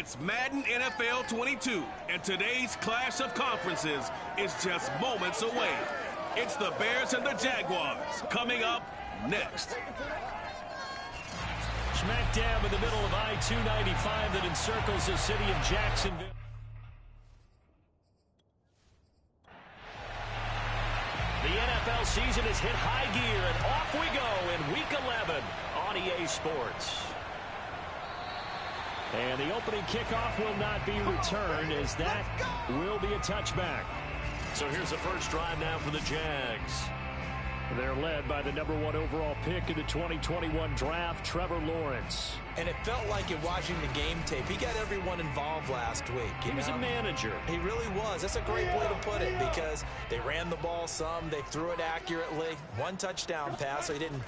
It's Madden NFL 22, and today's clash of conferences is just moments away. It's the Bears and the Jaguars coming up next. Smack dab in the middle of I-295 that encircles the city of Jacksonville. The NFL season has hit high gear, and off we go in Week 11 on EA Sports. And the opening kickoff will not be returned, as that will be a touchback. So here's the first drive now for the Jags. They're led by the #1 overall pick in the 2021 draft, Trevor Lawrence. And it felt like it watching the game tape. He got everyone involved last week. He was a manager. He really was. That's a great way to put it, because they ran the ball some, they threw it accurately. One touchdown pass, so he didn't,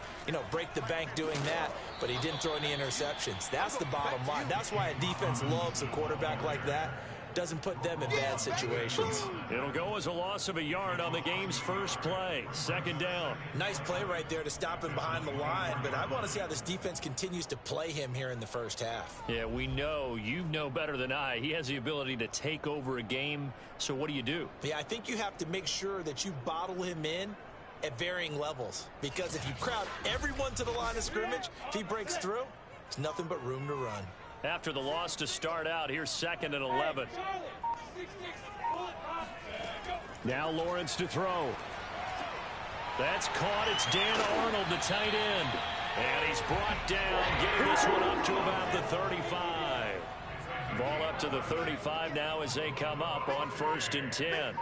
break the bank doing that, but he didn't throw any interceptions. That's the bottom line. That's why a defense loves a quarterback like that. Doesn't put them in bad situations. It'll go as a loss of a yard on the game's first play. Second down. Nice play right there to stop him behind the line, but I want to see how this defense continues to play him here in the first half. Yeah, we know. You know better than I. He has the ability to take over a game, so what do? Yeah, I think you have to make sure that you bottle him in at varying levels, because if you crowd everyone to the line of scrimmage, if he breaks through, there's nothing but room to run. After the loss to start out, here's 2nd and 11. Now Lawrence to throw. That's caught. It's Dan Arnold, the tight end. And he's brought down, getting this one up to about the 35. Ball up to the 35 now as they come up on 1st and 10.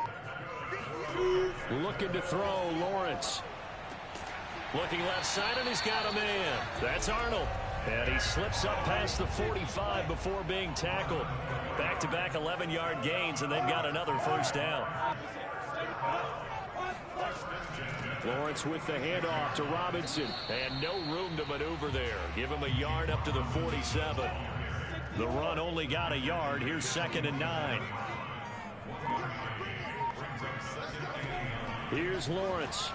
Looking to throw, Lawrence. Looking left side, and he's got a man. That's Arnold. And he slips up past the 45 before being tackled. Back-to-back 11-yard gains, and they've got another first down. Lawrence with the handoff to Robinson. And no room to maneuver there. Give him a yard up to the 47. The run only got a yard. Here's 2nd and 9. Here's Lawrence.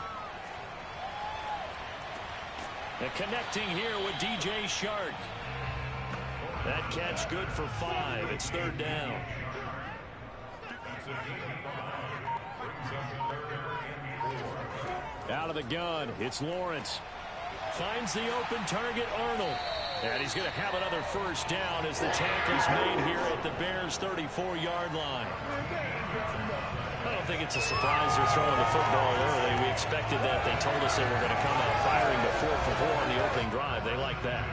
And connecting here with DJ Shark. That catch good for 5. It's 3rd down. Out of the gun, it's Lawrence. Finds the open target, Arnold. And he's going to have another first down as the tackle's made here at the Bears' 34-yard line. I don't think it's a surprise they're throwing the football early. We expected that. They told us they were going to come out firing to 4 for 4 on the opening drive. They like that.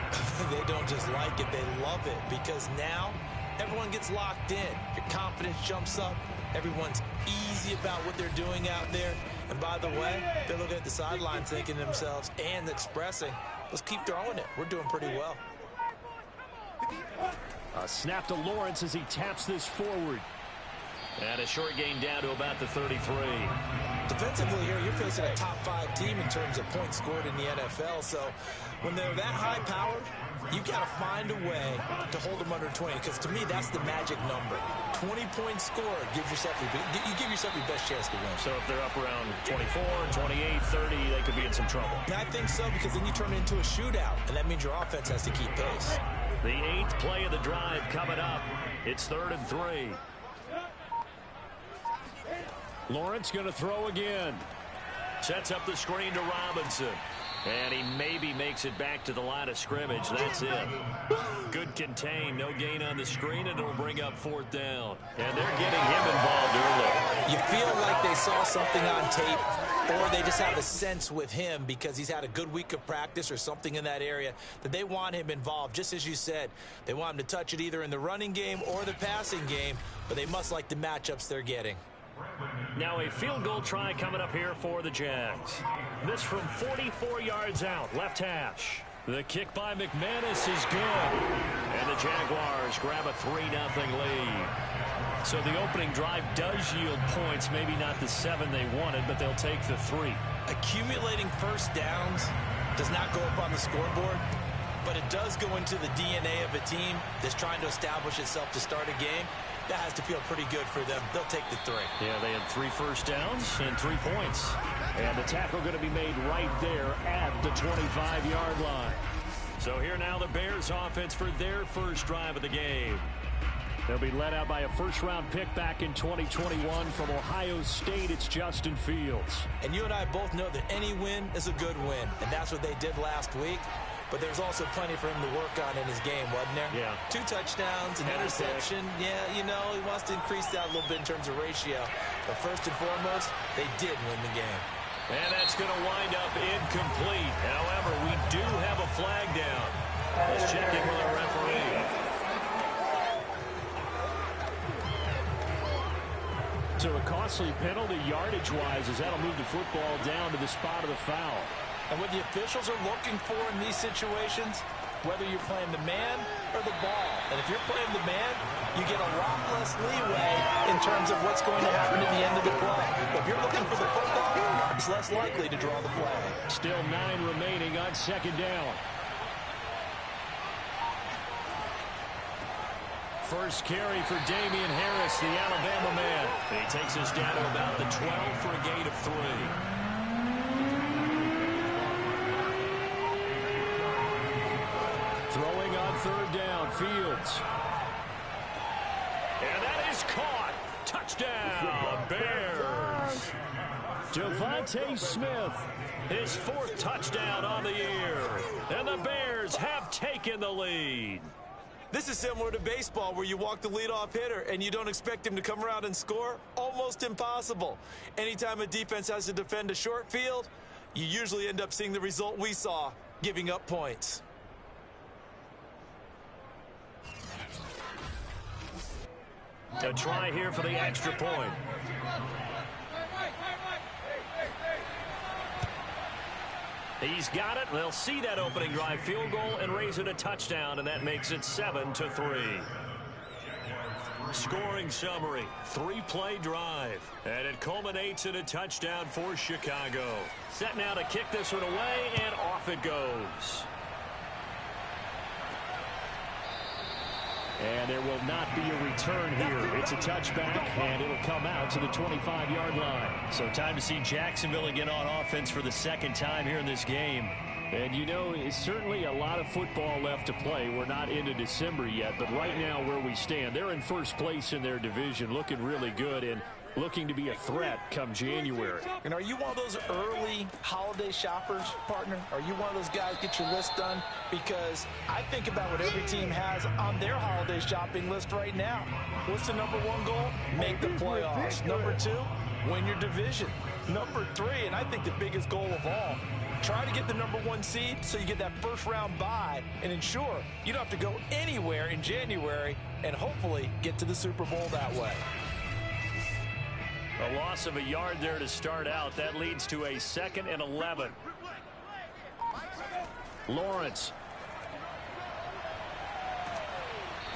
They don't just like it, they love it, because now everyone gets locked in. Your confidence jumps up. Everyone's easy about what they're doing out there. And by the way, they're looking at the sideline thinking to themselves and expressing, let's keep throwing it. We're doing pretty well. A snap to Lawrence as he taps this forward. And a short gain down to about the 33. Defensively here, you're facing a top 5 team in terms of points scored in the NFL. So when they're that high-powered, you've got to find a way to hold them under 20. Because to me, that's the magic number. 20 points scored gives yourself you give yourself your best chance to win. So if they're up around 24, 28, 30, they could be in some trouble. And I think so, because then you turn it into a shootout, and that means your offense has to keep pace. The 8th play of the drive coming up. It's 3rd and 3. Lawrence going to throw again. Sets up the screen to Robinson. And he maybe makes it back to the line of scrimmage. That's it. Good contain. No gain on the screen, and it'll bring up 4th down. And they're getting him involved early. You feel like they saw something on tape, or they just have a sense with him because he's had a good week of practice or something in that area that they want him involved. Just as you said, they want him to touch it either in the running game or the passing game, but they must like the matchups they're getting. Now a field goal try coming up here for the Jags. This from 44 yards out, left hash. The kick by McManus is good. And the Jaguars grab a 3-0 lead. So the opening drive does yield points, maybe not the 7 they wanted, but they'll take the 3. Accumulating first downs does not go up on the scoreboard, but it does go into the DNA of a team that's trying to establish itself to start a game. That has to feel pretty good for them. They'll take the 3. Yeah, they had 3 first downs and 3 points. And the tackle going to be made right there at the 25-yard line. So here now the Bears offense for their first drive of the game. They'll be led out by a first-round pick back in 2021 from Ohio State. It's Justin Fields. And you and I both know that any win is a good win, and that's what they did last week. But there's also plenty for him to work on in his game, wasn't there? Yeah. 2 touchdowns, an interception. Yeah, you know, he wants to increase that a little bit in terms of ratio. But first and foremost, they did win the game. And that's going to wind up incomplete. However, we do have a flag down. Let's check in with our referee. So a costly penalty yardage-wise as that'll move the football down to the spot of the foul. And what the officials are looking for in these situations, whether you're playing the man or the ball. And if you're playing the man, you get a lot less leeway in terms of what's going to happen at the end of the play. But if you're looking for the football, it's less likely to draw the flag. Still 9 remaining on second down. First carry for Damian Harris, the Alabama man. He takes us down to about the 12 for a gain of 3. Throwing on third down, Fields. And that is caught. Touchdown, Bears. Devontae Smith, his 4th touchdown on the year. And the Bears have taken the lead. This is similar to baseball where you walk the leadoff hitter and you don't expect him to come around and score. Almost impossible. Anytime a defense has to defend a short field, you usually end up seeing the result we saw, giving up points. A try here for the extra point. He's got it. They'll see that opening drive field goal and raise it a touchdown, and that makes it 7-3. Scoring summary, 3-play drive, and it culminates in a touchdown for Chicago. Set now to kick this one away, and off it goes. And there will not be a return here. It's a touchback, and it'll come out to the 25-yard line. So time to see Jacksonville again on offense for the 2nd time here in this game. And, you know, it's certainly a lot of football left to play. We're not into December yet, but right now where we stand, they're in first place in their division, looking really good and looking to be a threat come January. And are you one of those early holiday shoppers, partner? Are you one of those guys get your list done? Because I think about what every team has on their holiday shopping list right now. What's the number 1 goal? Make the playoffs. Number 2, win your division. Number 3, and I think the biggest goal of all, try to get the number 1 seed so you get that first-round bye and ensure you don't have to go anywhere in January and hopefully get to the Super Bowl that way. A loss of a yard there to start out. That leads to a 2nd and 11. Lawrence.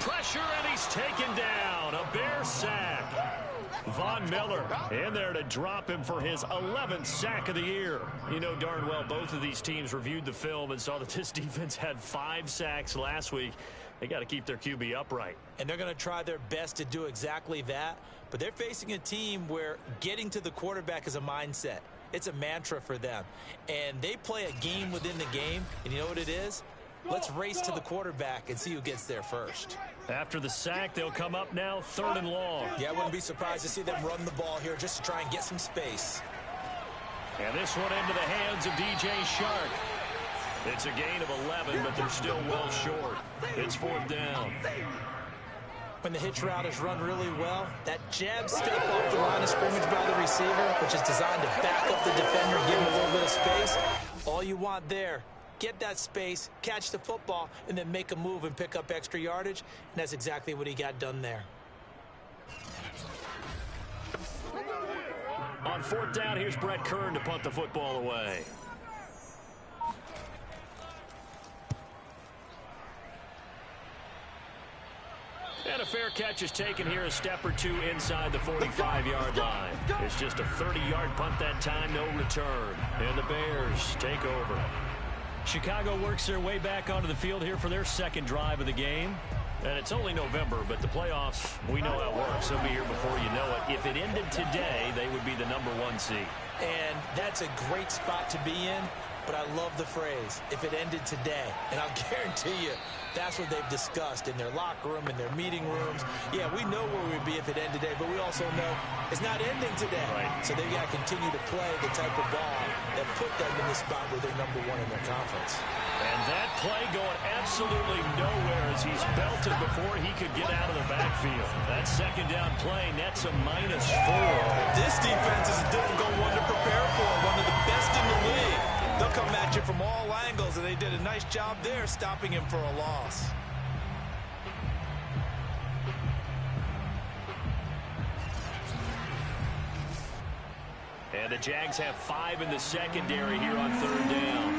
Pressure, and he's taken down. A Bear sack. Von Miller in there to drop him for his 11th sack of the year. You know darn well both of these teams reviewed the film and saw that this defense had 5 sacks last week. They got to keep their QB upright. And they're going to try their best to do exactly that. But they're facing a team where getting to the quarterback is a mindset. It's a mantra for them. And they play a game within the game. And you know what it is? Let's race to the quarterback and see who gets there first. After the sack, they'll come up now 3rd and long. Yeah, I wouldn't be surprised to see them run the ball here just to try and get some space. And this one into the hands of DJ Shark. It's a gain of 11, but they're still well short. It's 4th down. When the hitch route is run really well, that jab step off the line of scrimmage by the receiver, which is designed to back up the defender, give him a little bit of space, all you want there, get that space, catch the football, and then make a move and pick up extra yardage, and that's exactly what he got done there. On 4th down, here's Brett Kern to punt the football away. And a fair catch is taken here, a step or 2 inside the 45-yard line. It's just a 30-yard punt that time, no return. And the Bears take over. Chicago works their way back onto the field here for their 2nd drive of the game. And it's only November, but the playoffs, we know how it works. They'll be here before you know it. If it ended today, they would be the number 1 seed. And that's a great spot to be in, but I love the phrase, if it ended today. And I'll guarantee you, That's what they've discussed in their locker room, in their meeting rooms. Yeah, we know where we'd be if it ended today, but we also know it's not ending today. Right. So they've got to continue to play the type of ball that put them in the spot where they're #1 in their conference. And that play going absolutely nowhere as he's belted before he could get out of the backfield. That second down play nets a -4. This defense is a difficult one to prepare for, one of the best in the league. They'll come at you from all angles, and they did a nice job there stopping him for a loss. And the Jags have 5 in the secondary here on 3rd down.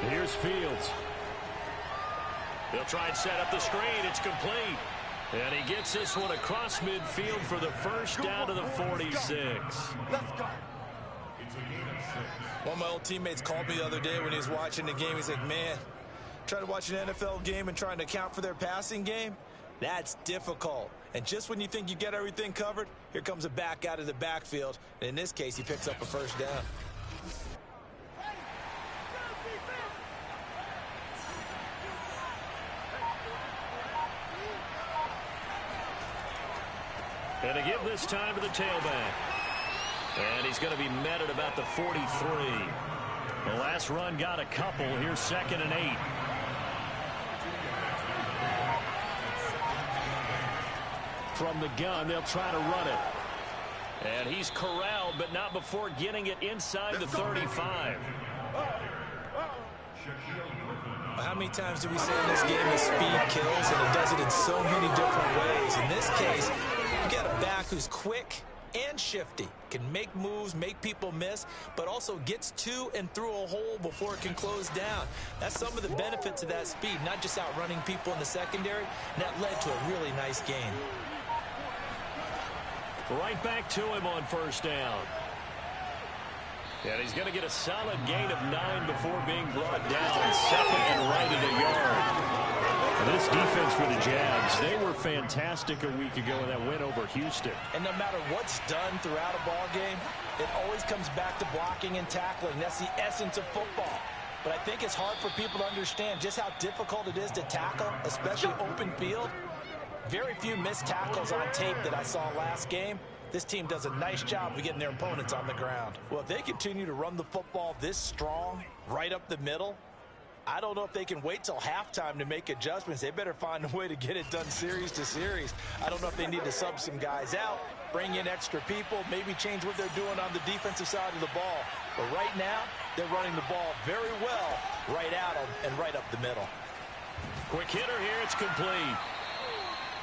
Here's Fields. They'll try and set up the screen. It's complete. And he gets this one across midfield for the first down to the 46. Let's go. One of my old teammates called me the other day when he was watching the game. He's like, man, trying to watch an NFL game and trying to account for their passing game, that's difficult. And just when you think you get everything covered, here comes a back out of the backfield. And in this case, he picks up a first down. And to give this time to the tailback. And he's going to be met at about the 43. The last run got a couple. Here's 2nd and 8. From the gun, they'll try to run it. And he's corralled, but not before getting it inside the 35. How many times do we say in this game that speed kills, and it does it in so many different ways? In this case, you got a back who's quick and shifty, can make moves, make people miss, but also gets to and through a hole before it can close down. That's some of the benefits of that speed, not just outrunning people in the secondary, and that led to a really nice game. Right back to him on 1st down. And he's going to get a solid gain of 9 before being brought down 2nd and right at a yard. This defense for the Jags, they were fantastic a week ago in that win over Houston. And no matter what's done throughout a ball game, it always comes back to blocking and tackling. That's the essence of football. But I think it's hard for people to understand just how difficult it is to tackle, especially open field. Very few missed tackles on tape that I saw last game. This team does a nice job of getting their opponents on the ground. Well, if they continue to run the football this strong, right up the middle, I don't know if they can wait till halftime to make adjustments. They better find a way to get it done series to series. I don't know if they need to sub some guys out, bring in extra people, maybe change what they're doing on the defensive side of the ball. But right now, they're running the ball very well right at them and right up the middle. Quick hitter here, it's complete.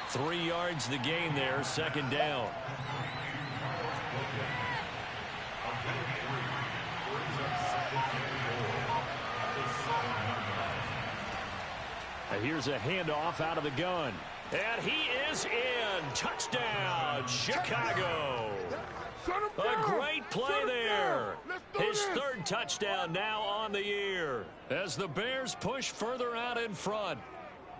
3 yards the gain there, 2nd down. Here's a handoff out of the gun. And he is in. Touchdown, Chicago. A great play there. His 3rd touchdown now on the year as the Bears push further out in front.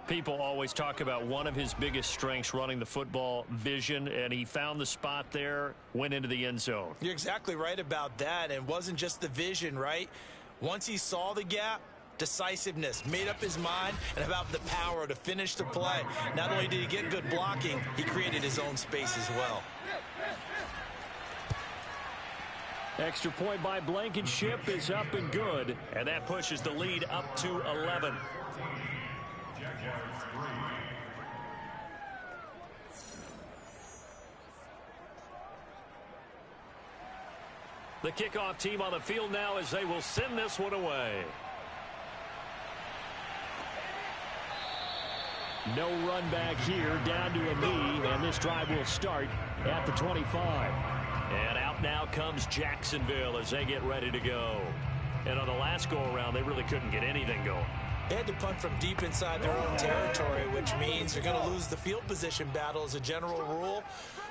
People always talk about one of his biggest strengths running the football, vision, and he found the spot there, went into the end zone. You're exactly right about that. And it wasn't just the vision, right? Once he saw the gap, decisiveness, made up his mind, and about the power to finish the play. Not only did he get good blocking, he created his own space as well. Extra point by Blankenship is up and good, and that pushes the lead up to 11. The kickoff team on the field now as they will send this one away. No run back here, down to a knee, and this drive will start at the 25. And out now comes Jacksonville as they get ready to go. And on the last go-around, they really couldn't get anything going. They had to punt from deep inside their own territory, which means they're going to lose the field position battle as a general rule.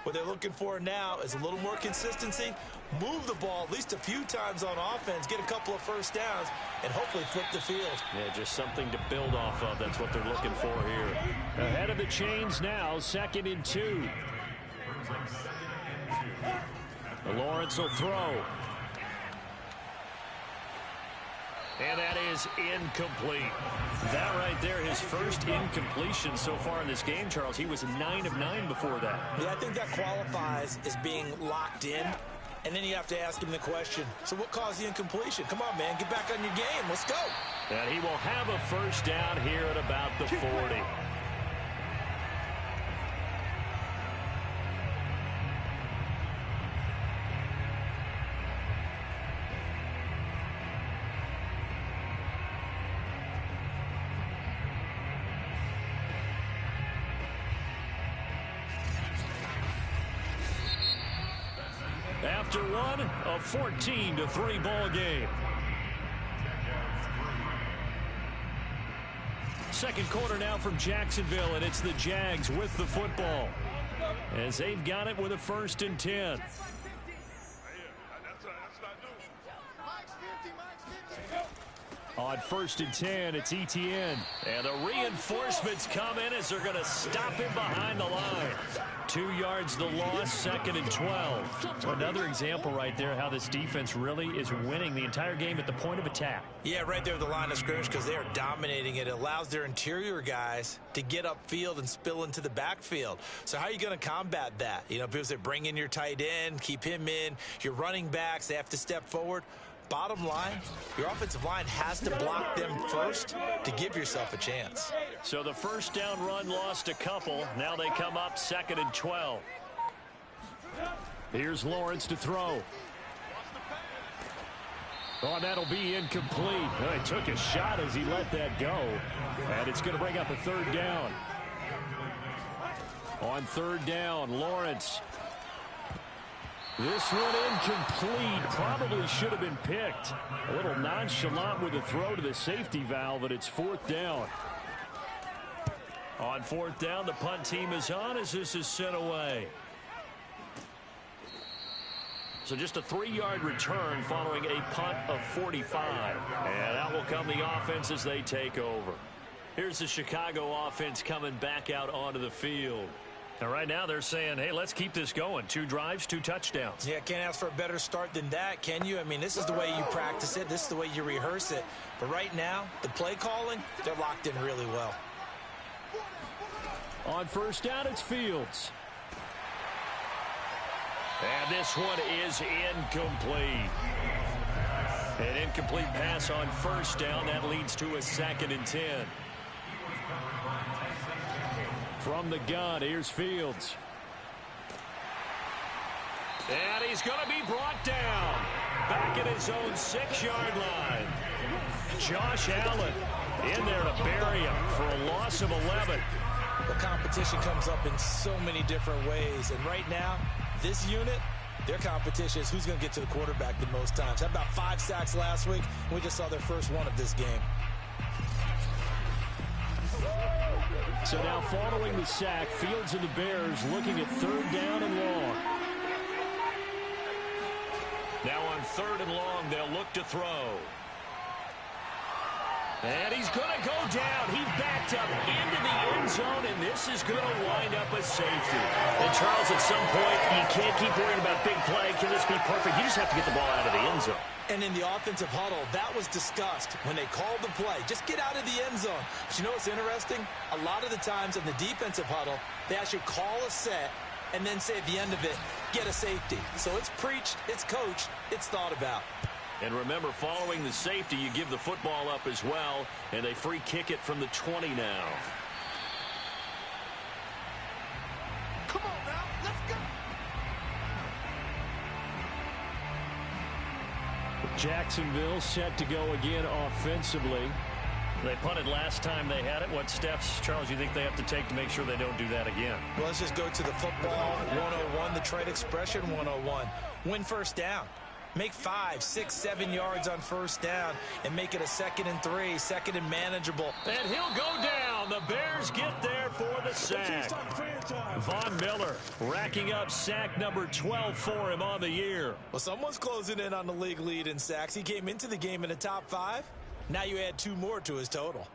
What they're looking for now is a little more consistency, move the ball at least a few times on offense, get a couple of first downs, and hopefully flip the field. Yeah, just something to build off of. That's what they're looking for here. Ahead of the chains now, 2nd and 2. Lawrence will throw. And that is incomplete. That right there, his first incompletion so far in this game, Charles. He was 9 of 9 before that. Yeah, I think that qualifies as being locked in. And then you have to ask him the question, so what caused the incompletion? Come on, man, get back on your game. Let's go. And he will have a first down here at about the 40. After one, a 14-3 ball game. Second quarter now from Jacksonville, and it's the Jags with the football as they've got it with a 1st and 10. On 1st and 10, it's Etienne. And the reinforcements come in as they're going to stop him behind the line. 2 yards the loss, 2nd and 12. Another example right there how this defense really is winning the entire game at the point of attack. Yeah, right there at the line of scrimmage because they are dominating it. It allows their interior guys to get upfield and spill into the backfield. So how are you going to combat that? You know, because they bring in your tight end, keep him in. Your running backs, they have to step forward. Bottom line, your offensive line has to block them first to give yourself a chance. So the first down run lost a couple. Now they come up 2nd and 12. Here's Lawrence to throw. Oh, that'll be incomplete. Oh, he took a shot as he let that go. And it's going to bring up a 3rd down. On 3rd down, Lawrence. This one incomplete. Probably should have been picked. A little nonchalant with a throw to the safety valve, but it's 4th down. On 4th down, the punt team is on as this is sent away. So just a 3-yard return following a punt of 45. And that will come the offense as they take over. Here's the Chicago offense coming back out onto the field. And right now they're saying, hey, let's keep this going. 2 drives, 2 touchdowns. Yeah, can't ask for a better start than that, can you? I mean, this is the way you practice it. This is the way you rehearse it. But right now, the play calling, they're locked in really well. On 1st down, it's Fields. And this one is incomplete. An incomplete pass on 1st down. That leads to a 2nd and 10. From the gun, here's Fields. And he's going to be brought down. Back at his own 6-yard line. Josh Allen in there to bury him for a loss of 11. The competition comes up in so many different ways. And right now, this unit, their competition is who's going to get to the quarterback the most times. Had about 5 sacks last week. We just saw their first one of this game. So now following the sack, Fields and the Bears looking at 3rd down and long. Now on 3rd and long, they'll look to throw. And he's going to go down. He backed up into the end zone, and this is going to wind up a safety. And Charles, at some point, you can't keep worrying about big play. Can this be perfect? You just have to get the ball out of the end zone. And in the offensive huddle, that was discussed when they called the play. Just get out of the end zone. But you know what's interesting? A lot of the times in the defensive huddle, they actually call a set and then say at the end of it, get a safety. So it's preached, it's coached, it's thought about. And remember, following the safety, you give the football up as well, and they free kick it from the 20 now. Come on now, let's go. Jacksonville set to go again offensively. They punted last time they had it. What steps, Charles, you think they have to take to make sure they don't do that again? Well, let's just go to the football 101, the trade expression 101. Win 1st down. Make 5, 6, 7 yards on 1st down and make it a 2nd and 3, 2nd and manageable. And he'll go down. The Bears get there for the sack. Von Miller racking up sack number 12 for him on the year. Well, someone's closing in on the league lead in sacks. He came into the game in the top 5. Now you add 2 more to his total.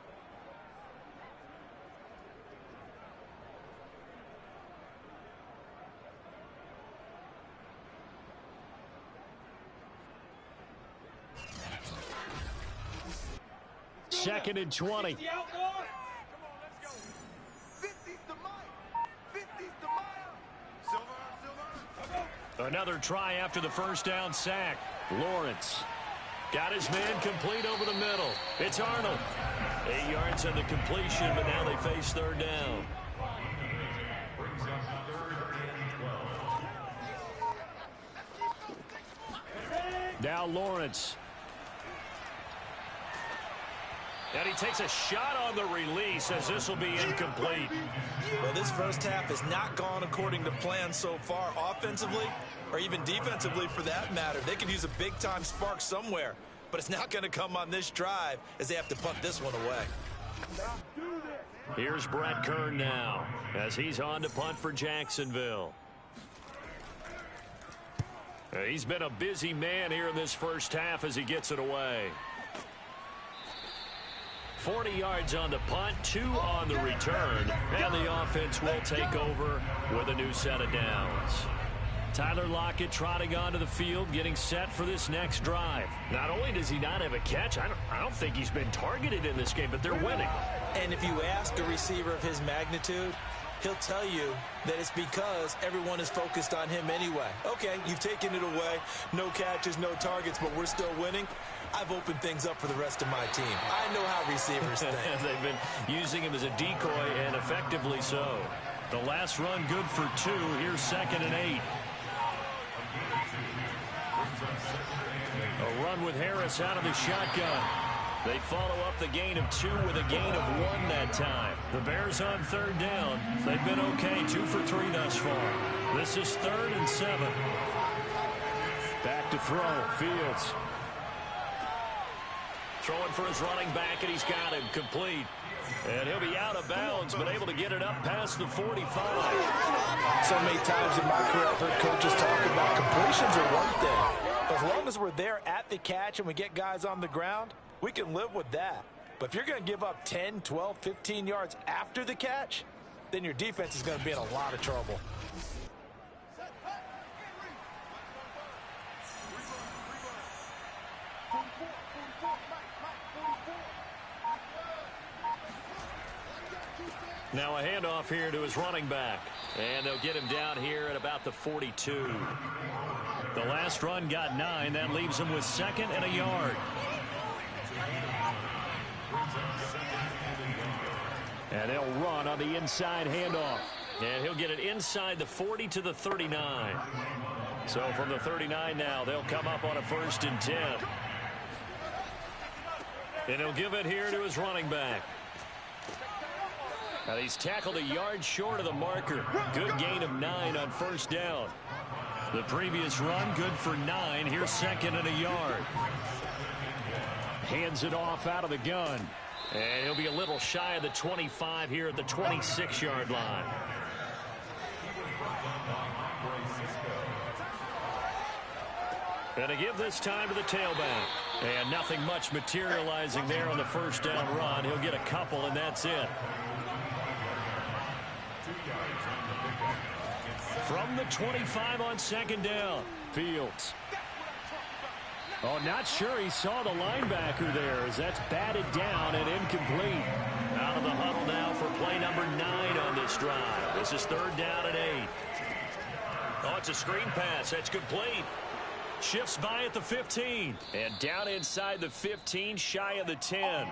2nd and 20. Another try after the first down sack. Lawrence got his man complete over the middle. It's Arnold. 8 yards on the completion, but now they face 3rd down. Now Lawrence. And he takes a shot on the release as this will be incomplete. Well, this first half has not gone according to plan so far offensively or even defensively for that matter. They could use a big-time spark somewhere, but it's not going to come on this drive as they have to punt this one away. Here's Brett Kern now as he's on to punt for Jacksonville. He's been a busy man here in this first half as he gets it away. 40 yards on the punt, 2 on the return, and the offense will take over with a new set of downs. Tyler Lockett trotting onto the field, getting set for this next drive. Not only does he not have a catch, I don't think he's been targeted in this game, but they're winning. And if you ask a receiver of his magnitude, he'll tell you that it's because everyone is focused on him anyway. Okay, you've taken it away. No catches, no targets, but we're still winning. I've opened things up for the rest of my team. I know how receivers think. They've been using him as a decoy, and effectively so. The last run good for 2. Here's 2nd and 8. A run with Harris out of the shotgun. They follow up the gain of 2 with a gain of 1 that time. The Bears on 3rd down. They've been okay, 2 for 3 thus far. This is 3rd and 7. Back to throw, Fields. Throwing for his running back, and he's got him complete. And he'll be out of bounds, but able to get it up past the 45. So many times in my career I've heard coaches talk about completions are one thing. But as long as we're there at the catch and we get guys on the ground, we can live with that. But if you're going to give up 10, 12, 15 yards after the catch, then your defense is going to be in a lot of trouble. Now a handoff here to his running back. And they'll get him down here at about the 42. The last run got 9. That leaves him with 2nd and a yard. And they'll run on the inside handoff. And he'll get it inside the 40 to the 39. So from the 39 now, they'll come up on a 1st and 10. And he'll give it here to his running back. And he's tackled a yard short of the marker. Good gain of 9 on 1st down. The previous run, good for 9. Here's 2nd and a yard. Hands it off out of the gun. And he'll be a little shy of the 25 here at the 26-yard line. And to give this time to the tailback. And nothing much materializing there on the 1st down run. He'll get a couple, and that's it. From the 25 on 2nd down, Fields. Oh, not sure he saw the linebacker there as that's batted down and incomplete. Out of the huddle now for play number 9 on this drive. This is 3rd down and 8. Oh, it's a screen pass. That's complete. Shifts by at the 15. And down inside the 15, shy of the 10.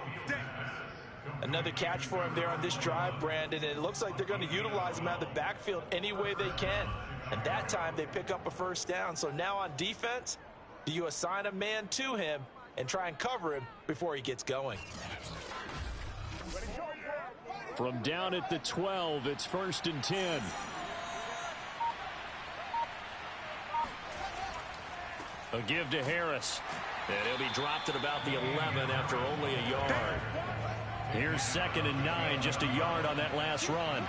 Another catch for him there on this drive, Brandon. And it looks like they're going to utilize him out of the backfield any way they can. And that time they pick up a 1st down. So now on defense, do you assign a man to him and try and cover him before he gets going? From down at the 12, it's 1st and 10. A give to Harris. And he'll be dropped at about the 11 after only a yard. Here's 2nd and 9, just a yard on that last run.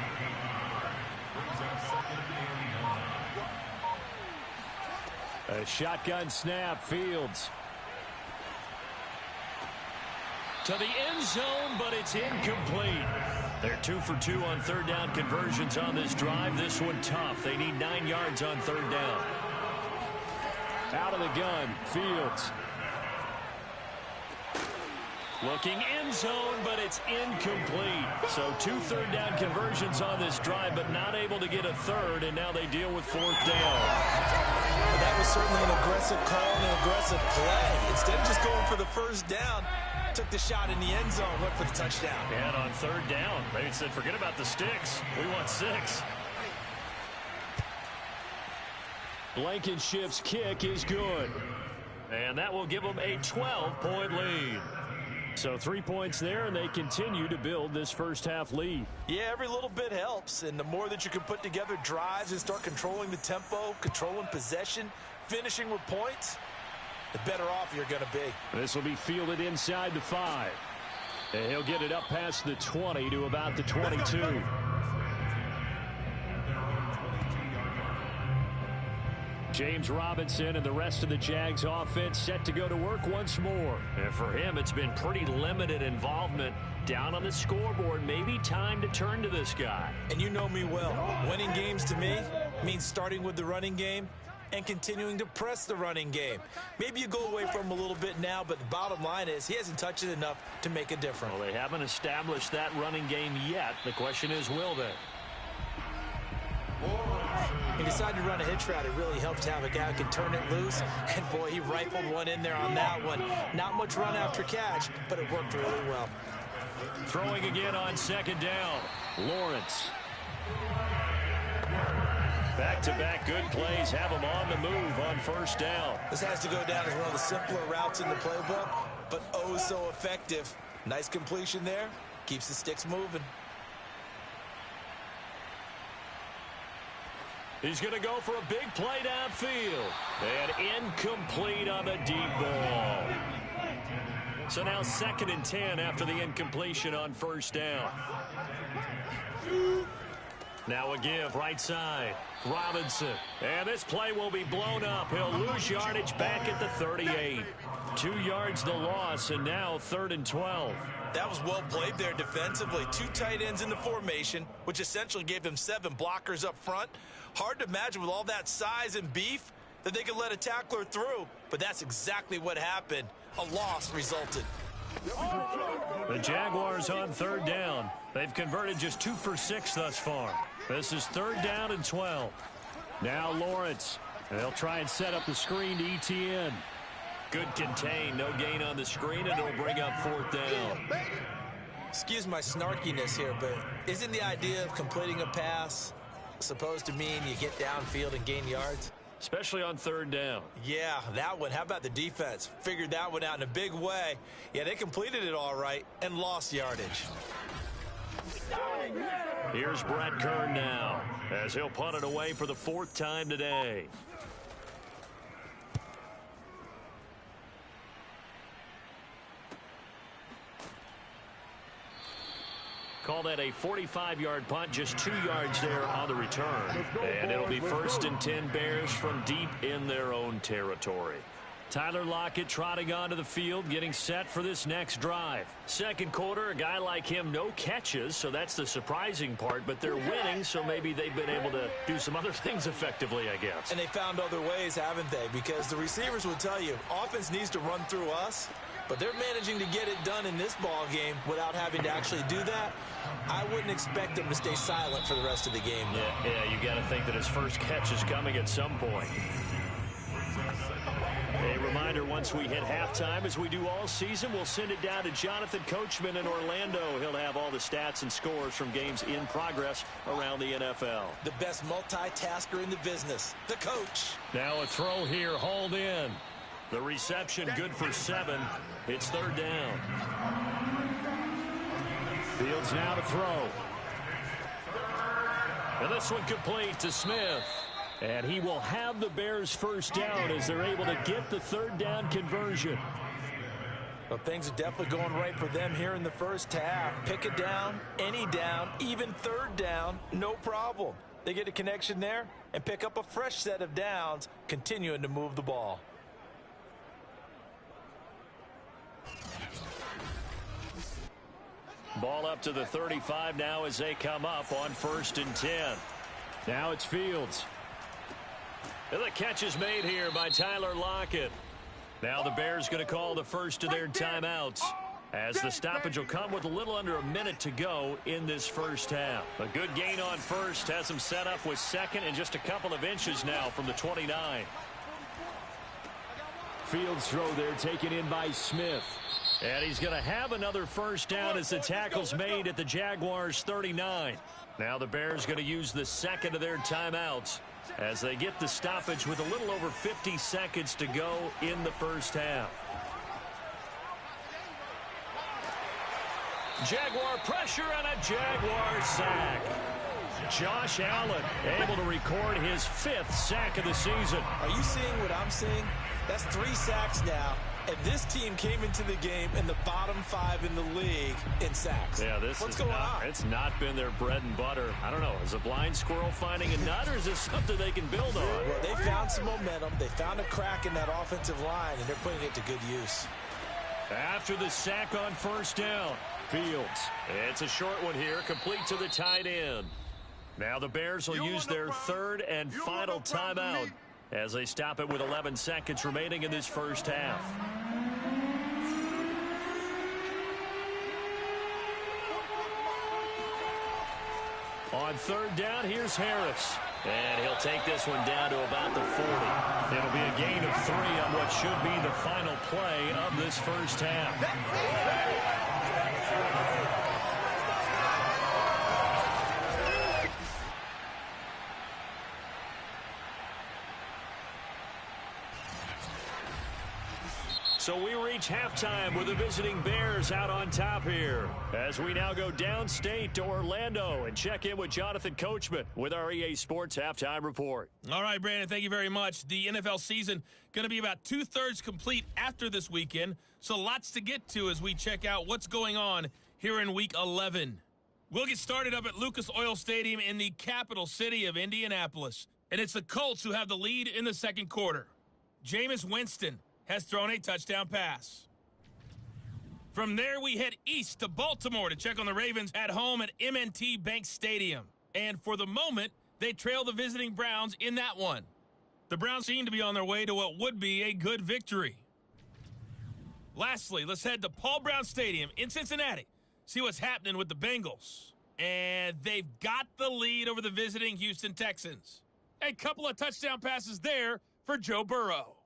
A shotgun snap, Fields. To the end zone, but it's incomplete. They're 2 for 2 on 3rd down conversions on this drive. This one tough. They need 9 yards on 3rd down. Out of the gun, Fields. Looking end zone, but it's incomplete. So 2 third-down conversions on this drive, but not able to get a third, and now they deal with 4th down. Well, that was certainly an aggressive call and an aggressive play. Instead of just going for the first down, took the shot in the end zone, went for the touchdown. And on 3rd down, they said, forget about the sticks. We want 6. Blankenship's kick is good. And that will give them a 12-point lead. So 3 points there, and they continue to build this first-half lead. Yeah, every little bit helps, and the more that you can put together drives and start controlling the tempo, controlling possession, finishing with points, the better off you're going to be. This will be fielded inside the 5. And he'll get it up past the 20 to about the 22. James Robinson and the rest of the Jags offense set to go to work once more. And for him, it's been pretty limited involvement down on the scoreboard. Maybe time to turn to this guy. And you know me well. Winning games to me means starting with the running game and continuing to press the running game. Maybe you go away from him a little bit now, but the bottom line is he hasn't touched it enough to make a difference. Well, they haven't established that running game yet. The question is, will they? He decided to run a hitch route. It really helps to have a guy who can turn it loose. And, boy, he rifled one in there on that one. Not much run after catch, but it worked really well. Throwing again on 2nd down. Lawrence. Back-to-back good plays have him on the move on 1st down. This has to go down as one of the simpler routes in the playbook, but oh so effective. Nice completion there. Keeps the sticks moving. He's going to go for a big play downfield. And incomplete on the deep ball. So now 2nd and 10 after the incompletion on 1st down. Now a give right side. Robinson. And this play will be blown up. He'll lose yardage back at the 38. 2 yards the loss, and now 3rd and 12. That was well played there defensively. 2 tight ends in the formation, which essentially gave them 7 blockers up front. Hard to imagine with all that size and beef that they could let a tackler through, but that's exactly what happened. A loss resulted. The Jaguars on 3rd down. They've converted just 2 for 6 thus far. This is 3rd down and 12. Now Lawrence. They'll try and set up the screen to ETN. Good contain, no gain on the screen, and it'll bring up 4th down. Excuse my snarkiness here, but isn't the idea of completing a pass supposed to mean you get downfield and gain yards? Especially on 3rd down. Yeah, that one. How about the defense? Figured that one out in a big way. Yeah, they completed it all right and lost yardage. Here's Brett Kern now, as he'll punt it away for the 4th time today. Call that a 45-yard punt, just 2 yards there on the return. And it'll be 1st and 10 Bears from deep in their own territory. Tyler Lockett trotting onto the field, getting set for this next drive. 2nd quarter, a guy like him, no catches, so that's the surprising part. But they're winning, so maybe they've been able to do some other things effectively, I guess. And they found other ways, haven't they? Because the receivers will tell you, offense needs to run through us. But they're managing to get it done in this ball game without having to actually do that. I wouldn't expect them to stay silent for the rest of the game. Yeah, you got to think that his first catch is coming at some point. A reminder, once we hit halftime, as we do all season, we'll send it down to Jonathan Coachman in Orlando. He'll have all the stats and scores from games in progress around the NFL. The best multitasker in the business, the coach. Now a throw here, hauled in. The reception good for 7. It's 3rd down. Fields now to throw. And this one complete to Smith. And he will have the Bears' 1st down as they're able to get the 3rd down conversion. Well, things are definitely going right for them here in the first half. Pick it down, any down, even 3rd down, no problem. They get a connection there and pick up a fresh set of downs, continuing to move the ball. Ball up to the 35 now as they come up on 1st and 10. Now it's Fields. And the catch is made here by Tyler Lockett. Now the Bears going to call the first of their timeouts. as the stoppage will come with a little under a minute to go in this first half. A good gain on first has him set up with second and just a couple of inches now from the 29. Fields throw there taken in by Smith. And he's going to have another first down as the tackle's made at the Jaguars 39. Now the Bears going to use the second of their timeouts as they get the stoppage with a little over 50 seconds to go in the first half. Jaguar pressure and a Jaguar sack. Josh Allen able to record his 5th sack of the season. Are you seeing what I'm seeing? That's 3 sacks now. And this team came into the game in the bottom 5 in the league in sacks. Yeah, what's going on? It's not been their bread and butter. I don't know. Is a blind squirrel finding a nut, or is this something they can build on? Well, they found some momentum. They found a crack in that offensive line, and they're putting it to good use. After the sack on first down, Fields. It's a short one here, complete to the tight end. Now the Bears will use their 3rd and final timeout as they stop it with 11 seconds remaining in this first half. On 3rd down, here's Harris. And he'll take this one down to about the 40. It'll be a gain of 3 on what should be the final play of this first half. So we reach halftime with the visiting Bears out on top here as we now go downstate to Orlando and check in with Jonathan Coachman with our EA Sports Halftime Report. All right, Brandon, thank you very much. The NFL season going to be about 2/3 complete after this weekend, so lots to get to as we check out what's going on here in Week 11. We'll get started up at Lucas Oil Stadium in the capital city of Indianapolis, and it's the Colts who have the lead in the second quarter. Jameis Winston has thrown a touchdown pass. From there, we head east to Baltimore to check on the Ravens at home at M&T Bank Stadium. And for the moment, they trail the visiting Browns in that one. The Browns seem to be on their way to what would be a good victory. Lastly, let's head to Paul Brown Stadium in Cincinnati, see what's happening with the Bengals. And they've got the lead over the visiting Houston Texans. A couple of touchdown passes there for Joe Burrow.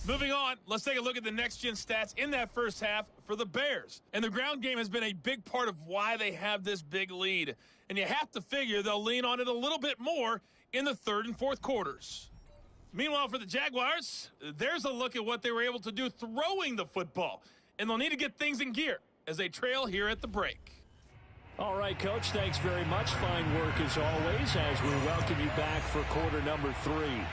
Moving on, let's take a look at the next-gen stats in that first half for the Bears. And the ground game has been a big part of why they have this big lead. And you have to figure they'll lean on it a little bit more in the 3rd and 4th quarters. Meanwhile, for the Jaguars, there's a look at what they were able to do throwing the football. And they'll need to get things in gear as they trail here at the break. All right, Coach, thanks very much. Fine work as always as we welcome you back for quarter number 3.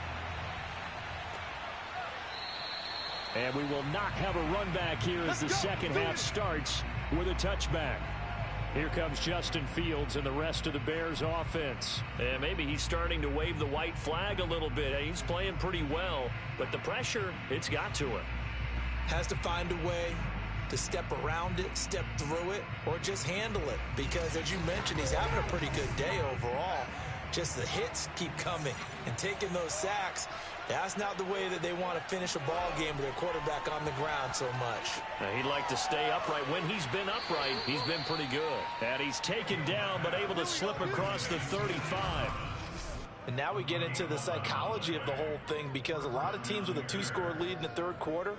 And we will not have a run back here as the second half starts with a touchback. Here comes Justin Fields and the rest of the Bears offense. And maybe he's starting to wave the white flag a little bit. He's playing pretty well, but the pressure, it's got to him. Has to find a way to step around it, step through it, or just handle it. Because as you mentioned, he's having a pretty good day overall. Just the hits keep coming and taking those sacks. That's not the way that they want to finish a ball game with their quarterback on the ground so much. He'd like to stay upright. When he's been upright, he's been pretty good. And he's taken down, but able to slip across the 35. And now we get into the psychology of the whole thing, because a lot of teams with a 2-score lead in the 3rd quarter,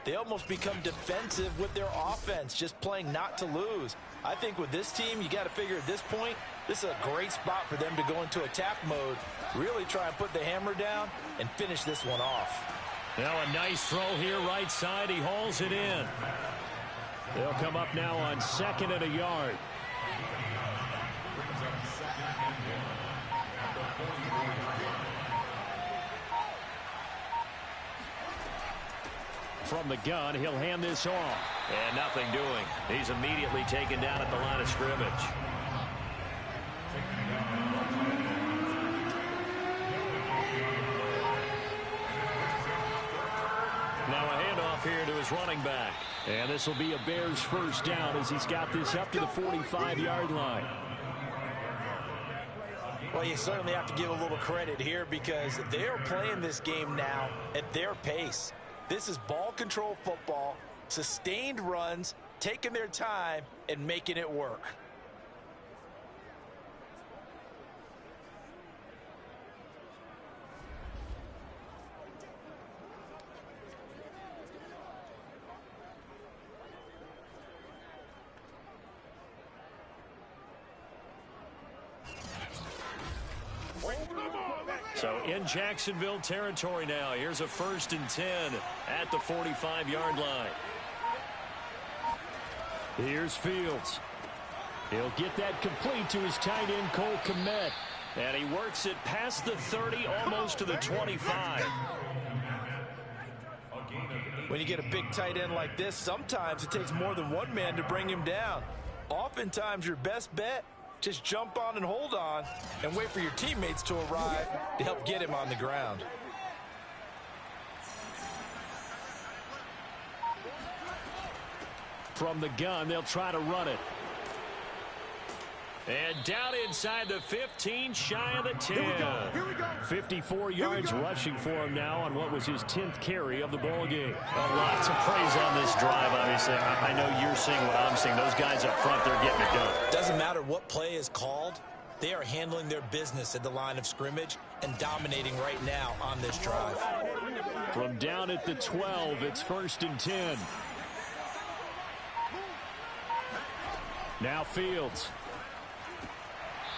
they almost become defensive with their offense, just playing not to lose. I think with this team, you got to figure at this point, this is a great spot for them to go into attack mode, really try and put the hammer down and finish this one off. Now a nice throw here right side. He hauls it in. They'll come up now on 2nd and a yard. From the gun, he'll hand this off. And nothing doing. He's immediately taken down at the line of scrimmage. Now a handoff here to his running back. And this will be a Bears first down as he's got this up to the 45-yard line. Well, you certainly have to give a little credit here because they're playing this game now at their pace. This is ball control football, sustained runs, taking their time, and making it work. So in Jacksonville territory now. Here's a 1st and 10 at the 45-yard line. Here's Fields. He'll get that complete to his tight end, Cole Kmet. And he works it past the 30, almost to the 25. When you get a big tight end like this, sometimes it takes more than one man to bring him down. Oftentimes your best bet, just jump on and hold on and wait for your teammates to arrive to help get him on the ground. From the gun, they'll try to run it. And down inside the 15, shy of the 10. Here we go. 54 yards rushing for him now on what was his 10th carry of the ball game. Lots of praise on this drive, obviously. I know you're seeing what I'm seeing. Those guys up front, they're getting it done. Doesn't matter what play is called. They are handling their business at the line of scrimmage and dominating right now on this drive. From down at the 12, it's 1st and 10. Now Fields.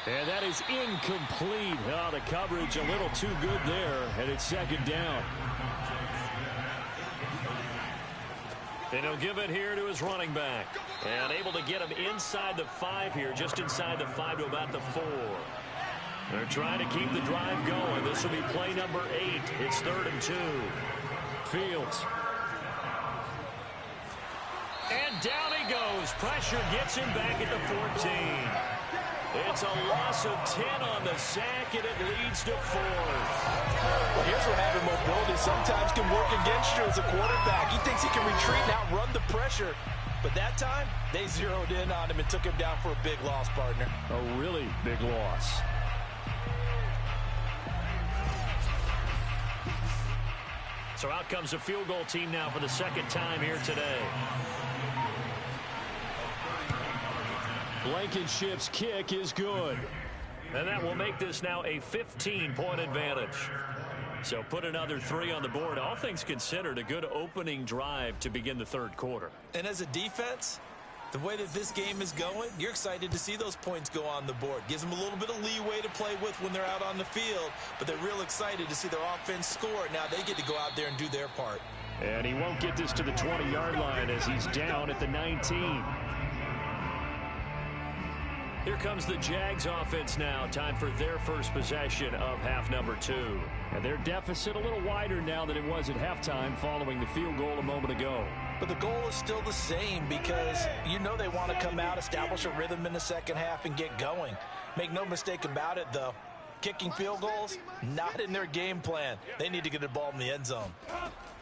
And that is incomplete. Oh, the coverage a little too good there, and it's 2nd down. And he'll give it here to his running back. And able to get him inside the 5 here, just inside the 5 to about the 4. They're trying to keep the drive going. This will be play number 8. It's 3rd and 2. Fields. And down he goes. Pressure gets him back at the 14. It's a loss of 10 on the sack, and it leads to 4th. Well, here's what having mobility sometimes can work against you as a quarterback. He thinks he can retreat and outrun the pressure. But that time, they zeroed in on him and took him down for a big loss, partner. A really big loss. So out comes the field goal team now for the 2nd time here today. Blankenship's kick is good. And that will make this now a 15-point advantage. So put another 3 on the board. All things considered, a good opening drive to begin the 3rd quarter. And as a defense, the way that this game is going, you're excited to see those points go on the board. Gives them a little bit of leeway to play with when they're out on the field, but they're real excited to see their offense score. Now they get to go out there and do their part. And he won't get this to the 20-yard line as he's down at the 19. Here comes the Jags offense now. Time for their first possession of half number 2. And their deficit a little wider now than it was at halftime following the field goal a moment ago. But the goal is still the same because you know they want to come out, establish a rhythm in the second half, and get going. Make no mistake about it, though. Kicking field goals, not in their game plan. They need to get the ball in the end zone.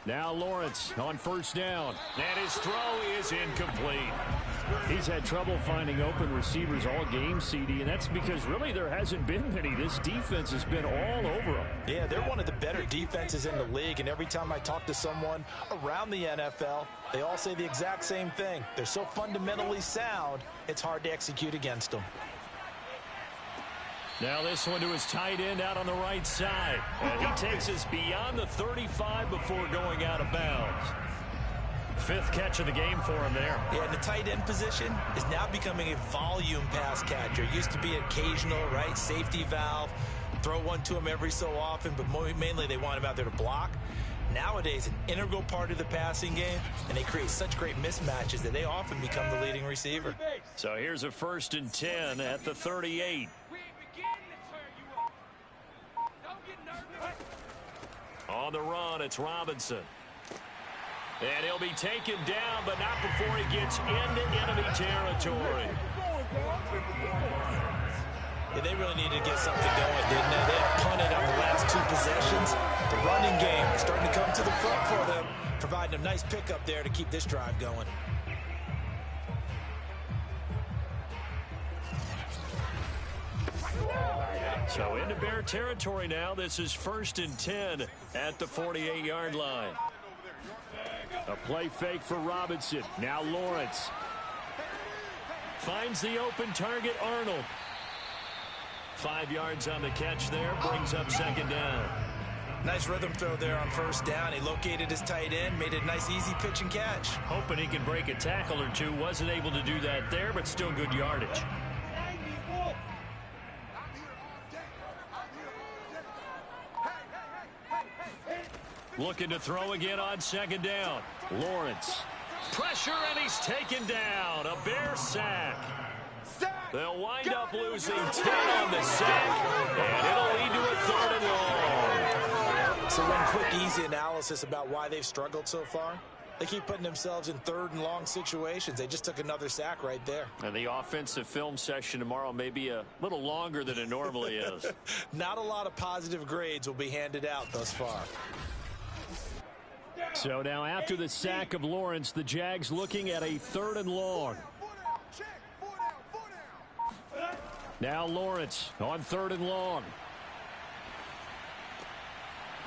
Now Lawrence on 1st down. And his throw is incomplete. He's had trouble finding open receivers all game, CD, and that's because really there hasn't been many. This defense has been all over them. Yeah, they're one of the better defenses in the league, and every time I talk to someone around the NFL, they all say the exact same thing. They're so fundamentally sound, it's hard to execute against them. Now this one to his tight end out on the right side. And he takes us beyond the 35 before going out of bounds. 5th catch of the game for him there. Yeah, and the tight end position is now becoming a volume pass catcher. It used to be occasional, right? Safety valve. Throw one to him every so often, but mainly they want him out there to block. Nowadays, an integral part of the passing game, and they create such great mismatches that they often become the leading receiver. So here's a 1st and 10 at the 38. On the run, it's Robinson. And he'll be taken down, but not before he gets into enemy territory. Yeah, they really needed to get something going, didn't they? They had punted on the last 2 possessions. The running game is starting to come to the front for them, providing a nice pickup there to keep this drive going. So into Bear territory now. This is 1st and 10 at the 48-yard line. A play fake for Robinson. Now Lawrence. Finds the open target, Arnold. 5 yards on the catch there. Brings up 2nd down. Nice rhythm throw there on 1st down. He located his tight end, made it a nice easy pitch and catch. Hoping he can break a tackle or two. Wasn't able to do that there, but still good yardage. Looking to throw again on 2nd down. Lawrence. Pressure, and he's taken down. A Bear sack. They'll wind up losing 10 on the sack, and it'll lead to a 3rd and long. So one quick, easy analysis about why they've struggled so far. They keep putting themselves in 3rd and long situations. They just took another sack right there. And the offensive film session tomorrow may be a little longer than it normally is. Not a lot of positive grades will be handed out thus far. So now after the sack of Lawrence, the Jags looking at a 3rd and long. Now Lawrence on 3rd and long.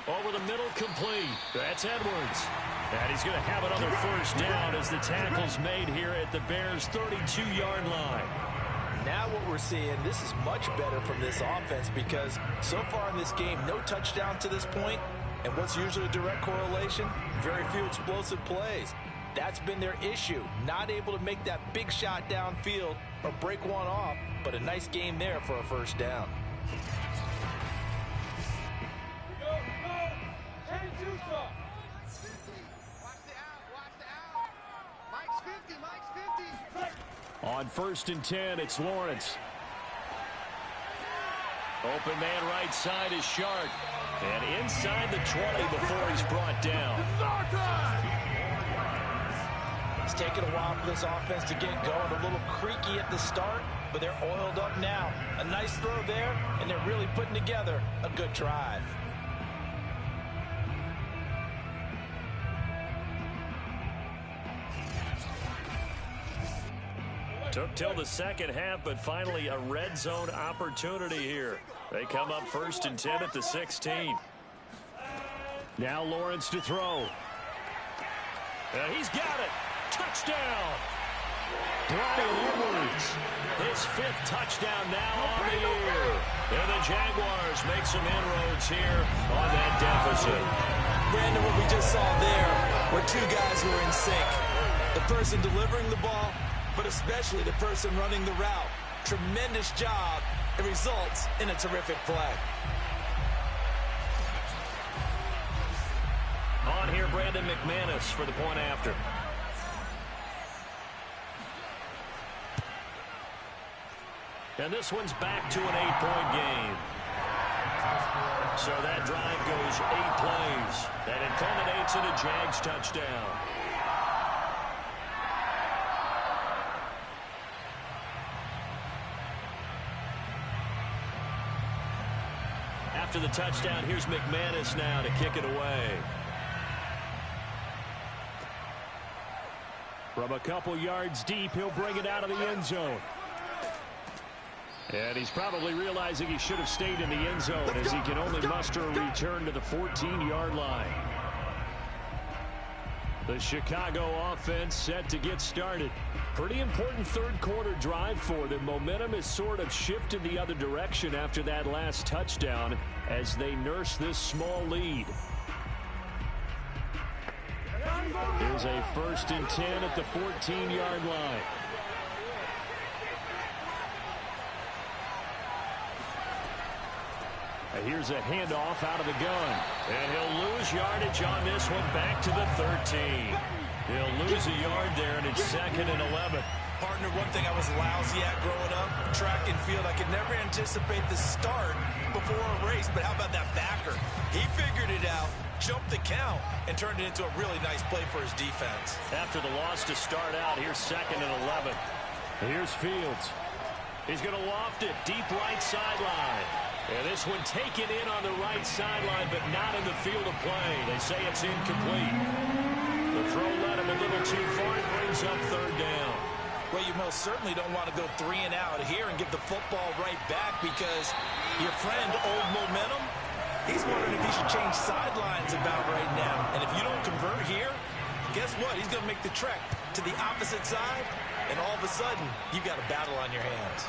Over the middle, complete. That's Edwards. And he's going to have another 1st down as the tackle's made here at the Bears' 32-yard line. Now what we're seeing, this is much better from this offense because so far in this game, no touchdown to this point. And what's usually a direct correlation? Very few explosive plays. That's been their issue. Not able to make that big shot downfield or break one off, but a nice game there for a 1st down. On 1st and 10, it's Lawrence. Open man right side is Shark. And inside the 20 before he's brought down. It's taken a while for this offense to get going. A little creaky at the start, but they're oiled up now. A nice throw there, and they're really putting together a good drive. Took till the 2nd half, but finally a red zone opportunity here. They come up 1st and 10 at the 16. Now Lawrence to throw. He's got it. Touchdown. Brian Edwards. His 5th touchdown now on the year. And the Jaguars make some inroads here on that deficit. Brandon, what we just saw there were 2 guys who were in sync. The person delivering the ball, but especially the person running the route. Tremendous job. It results in a terrific play. On here, Brandon McManus for the point after. And this one's back to an 8-point game. So that drive goes 8 plays. And it culminates in a Jags touchdown. After the touchdown, here's McManus now to kick it away. From a couple yards deep, he'll bring it out of the end zone. And he's probably realizing he should have stayed in the end zone as he can only muster a return to the 14-yard line. The Chicago offense set to get started. Pretty important 3rd quarter drive for them. Momentum has sort of shifted the other direction after that last touchdown as they nurse this small lead. Here's a 1st and 10 at the 14-yard line. Here's a handoff out of the gun. And he'll lose yardage on this one back to the 13. He'll lose a yard there, and it's 2nd and 11. Partner, one thing I was lousy at growing up, track and field. I could never anticipate the start before a race, but how about that backer? He figured it out, jumped the count, and turned it into a really nice play for his defense. After the loss to start out, here's 2nd and 11. Here's Fields. He's going to loft it deep right sideline. And this one taken in on the right sideline, but not in the field of play. They say it's incomplete. The throw led him a little too far. It brings up 3rd down. Well, you most certainly don't want to go 3 and out here and give the football right back because your friend, old momentum, he's wondering if he should change sidelines about right now. And if you don't convert here, guess what? He's going to make the trek to the opposite side, and all of a sudden, you've got a battle on your hands.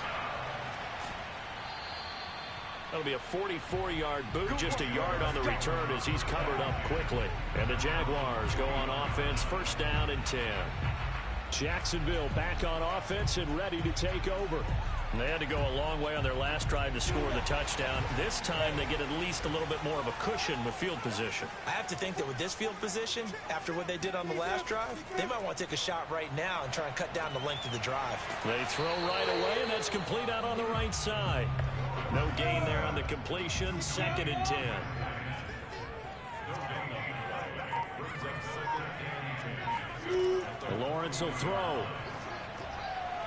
That'll be a 44-yard boot, just a yard on the return as he's covered up quickly. And the Jaguars go on offense, first down and 10. Jacksonville back on offense and ready to take over. They had to go a long way on their last drive to score the touchdown. This time they get at least a little bit more of a cushion with field position. I have to think that with this field position, after what they did on the last drive, they might want to take a shot right now and try and cut down the length of the drive. They throw right away, and that's complete out on the right side. No gain there on the completion, 2nd and 10. Lawrence will throw.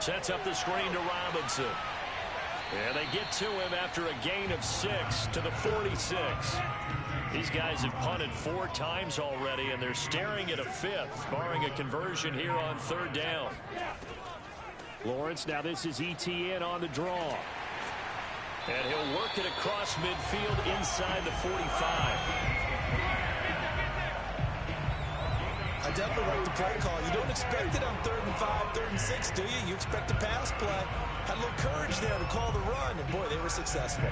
Sets up the screen to Robinson. And they get to him after a gain of 6 to the 46. These guys have punted 4 times already, and they're staring at a 5th, barring a conversion here on 3rd down. Lawrence, now this is ETN on the draw. And he'll work it across midfield inside the 45. I definitely like the play call. You don't expect it on 3rd and 5, 3rd and 6, do you? You expect a pass play. Had a little courage there to call the run, and boy, they were successful.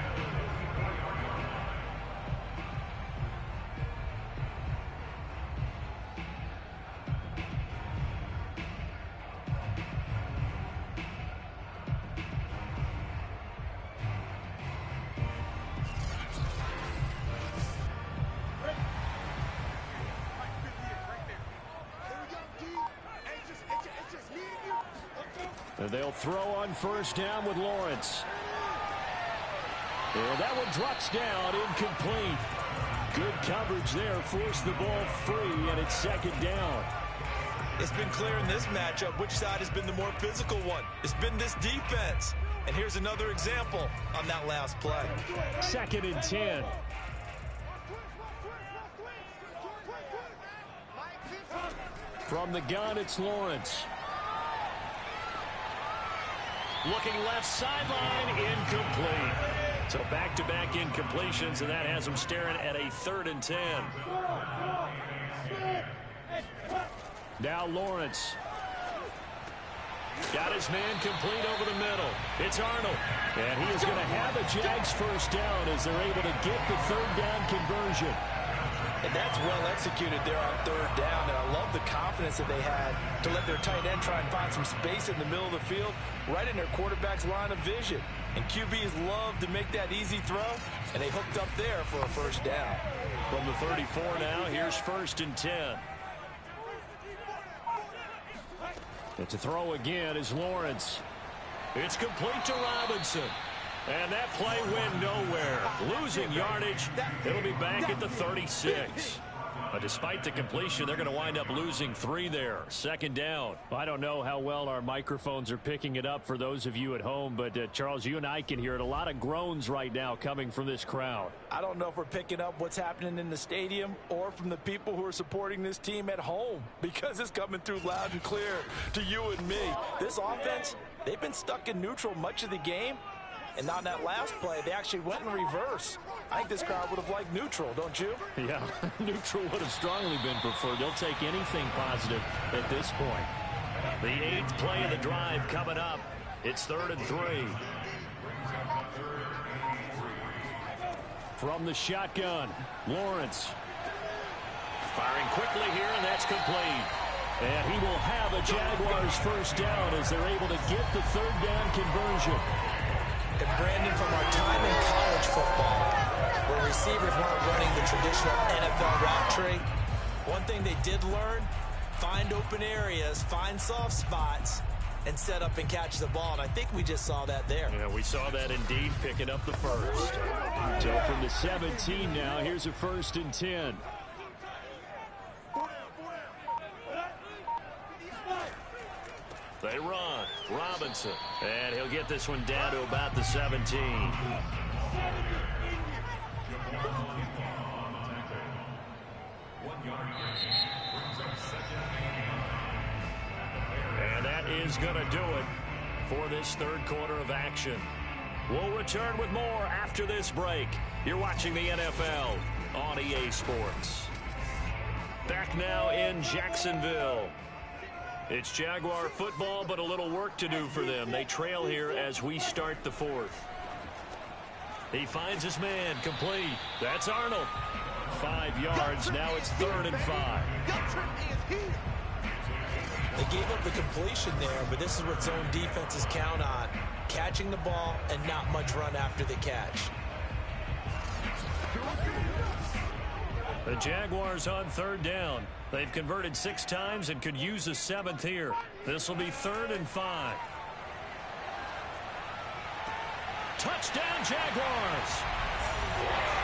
And they'll throw on 1st down with Lawrence. And that one drops down, incomplete. Good coverage there, forced the ball free, and it's 2nd down. It's been clear in this matchup which side has been the more physical one. It's been this defense. And here's another example on that last play. 2nd and 10. From the gun, it's Lawrence. Looking left sideline, incomplete. So back-to-back incompletions, and that has him staring at a 3rd and 10. Now Lawrence. Got his man complete over the middle. It's Arnold. And he is going to have a Jags first down as they're able to get the 3rd down conversion. And that's well executed there on 3rd down. And I love the confidence that they had to let their tight end try and find some space in the middle of the field, right in their quarterback's line of vision. And QBs love to make that easy throw, and they hooked up there for a first down. From the 34 now, here's 1st and 10. And to throw again is Lawrence. It's complete to Robinson. And that play went nowhere. Losing yardage. It'll be back at the 36. But despite the completion, they're going to wind up losing 3 there. 2nd down. I don't know how well our microphones are picking it up for those of you at home, but Charles, you and I can hear it. A lot of groans right now coming from this crowd. I don't know if we're picking up what's happening in the stadium or from the people who are supporting this team at home, because it's coming through loud and clear to you and me. This offense, they've been stuck in neutral much of the game. And on that last play, they actually went in reverse. I think this crowd would have liked neutral, don't you? Yeah, neutral would have strongly been preferred. They'll take anything positive at this point. The 8th play of the drive coming up. It's 3rd and 3. From the shotgun, Lawrence. Firing quickly here, and that's complete. And he will have a Jaguars first down as they're able to get the 3rd down conversion. And Brandon, from our time in college football, where receivers weren't running the traditional NFL route tree, one thing they did learn, find open areas, find soft spots, and set up and catch the ball. And I think we just saw that there. Yeah, we saw that indeed, picking up the first. So from the 17 now, here's a 1st and 10. They run. Robinson. And he'll get this one down to about the 17. And that is going to do it for this third quarter of action. We'll return with more after this break. You're watching the NFL on EA Sports. Back now in Jacksonville. It's Jaguar football, but a little work to do for them. They trail here as we start the fourth. He finds his man, complete. That's Arnold. 5 yards, now it's 3rd and 5. They gave up the completion there, but this is what zone defenses count on. Catching the ball and not much run after the catch. The Jaguars on 3rd down. They've converted 6 times and could use a 7th here. This will be 3rd and 5. Touchdown, Jaguars!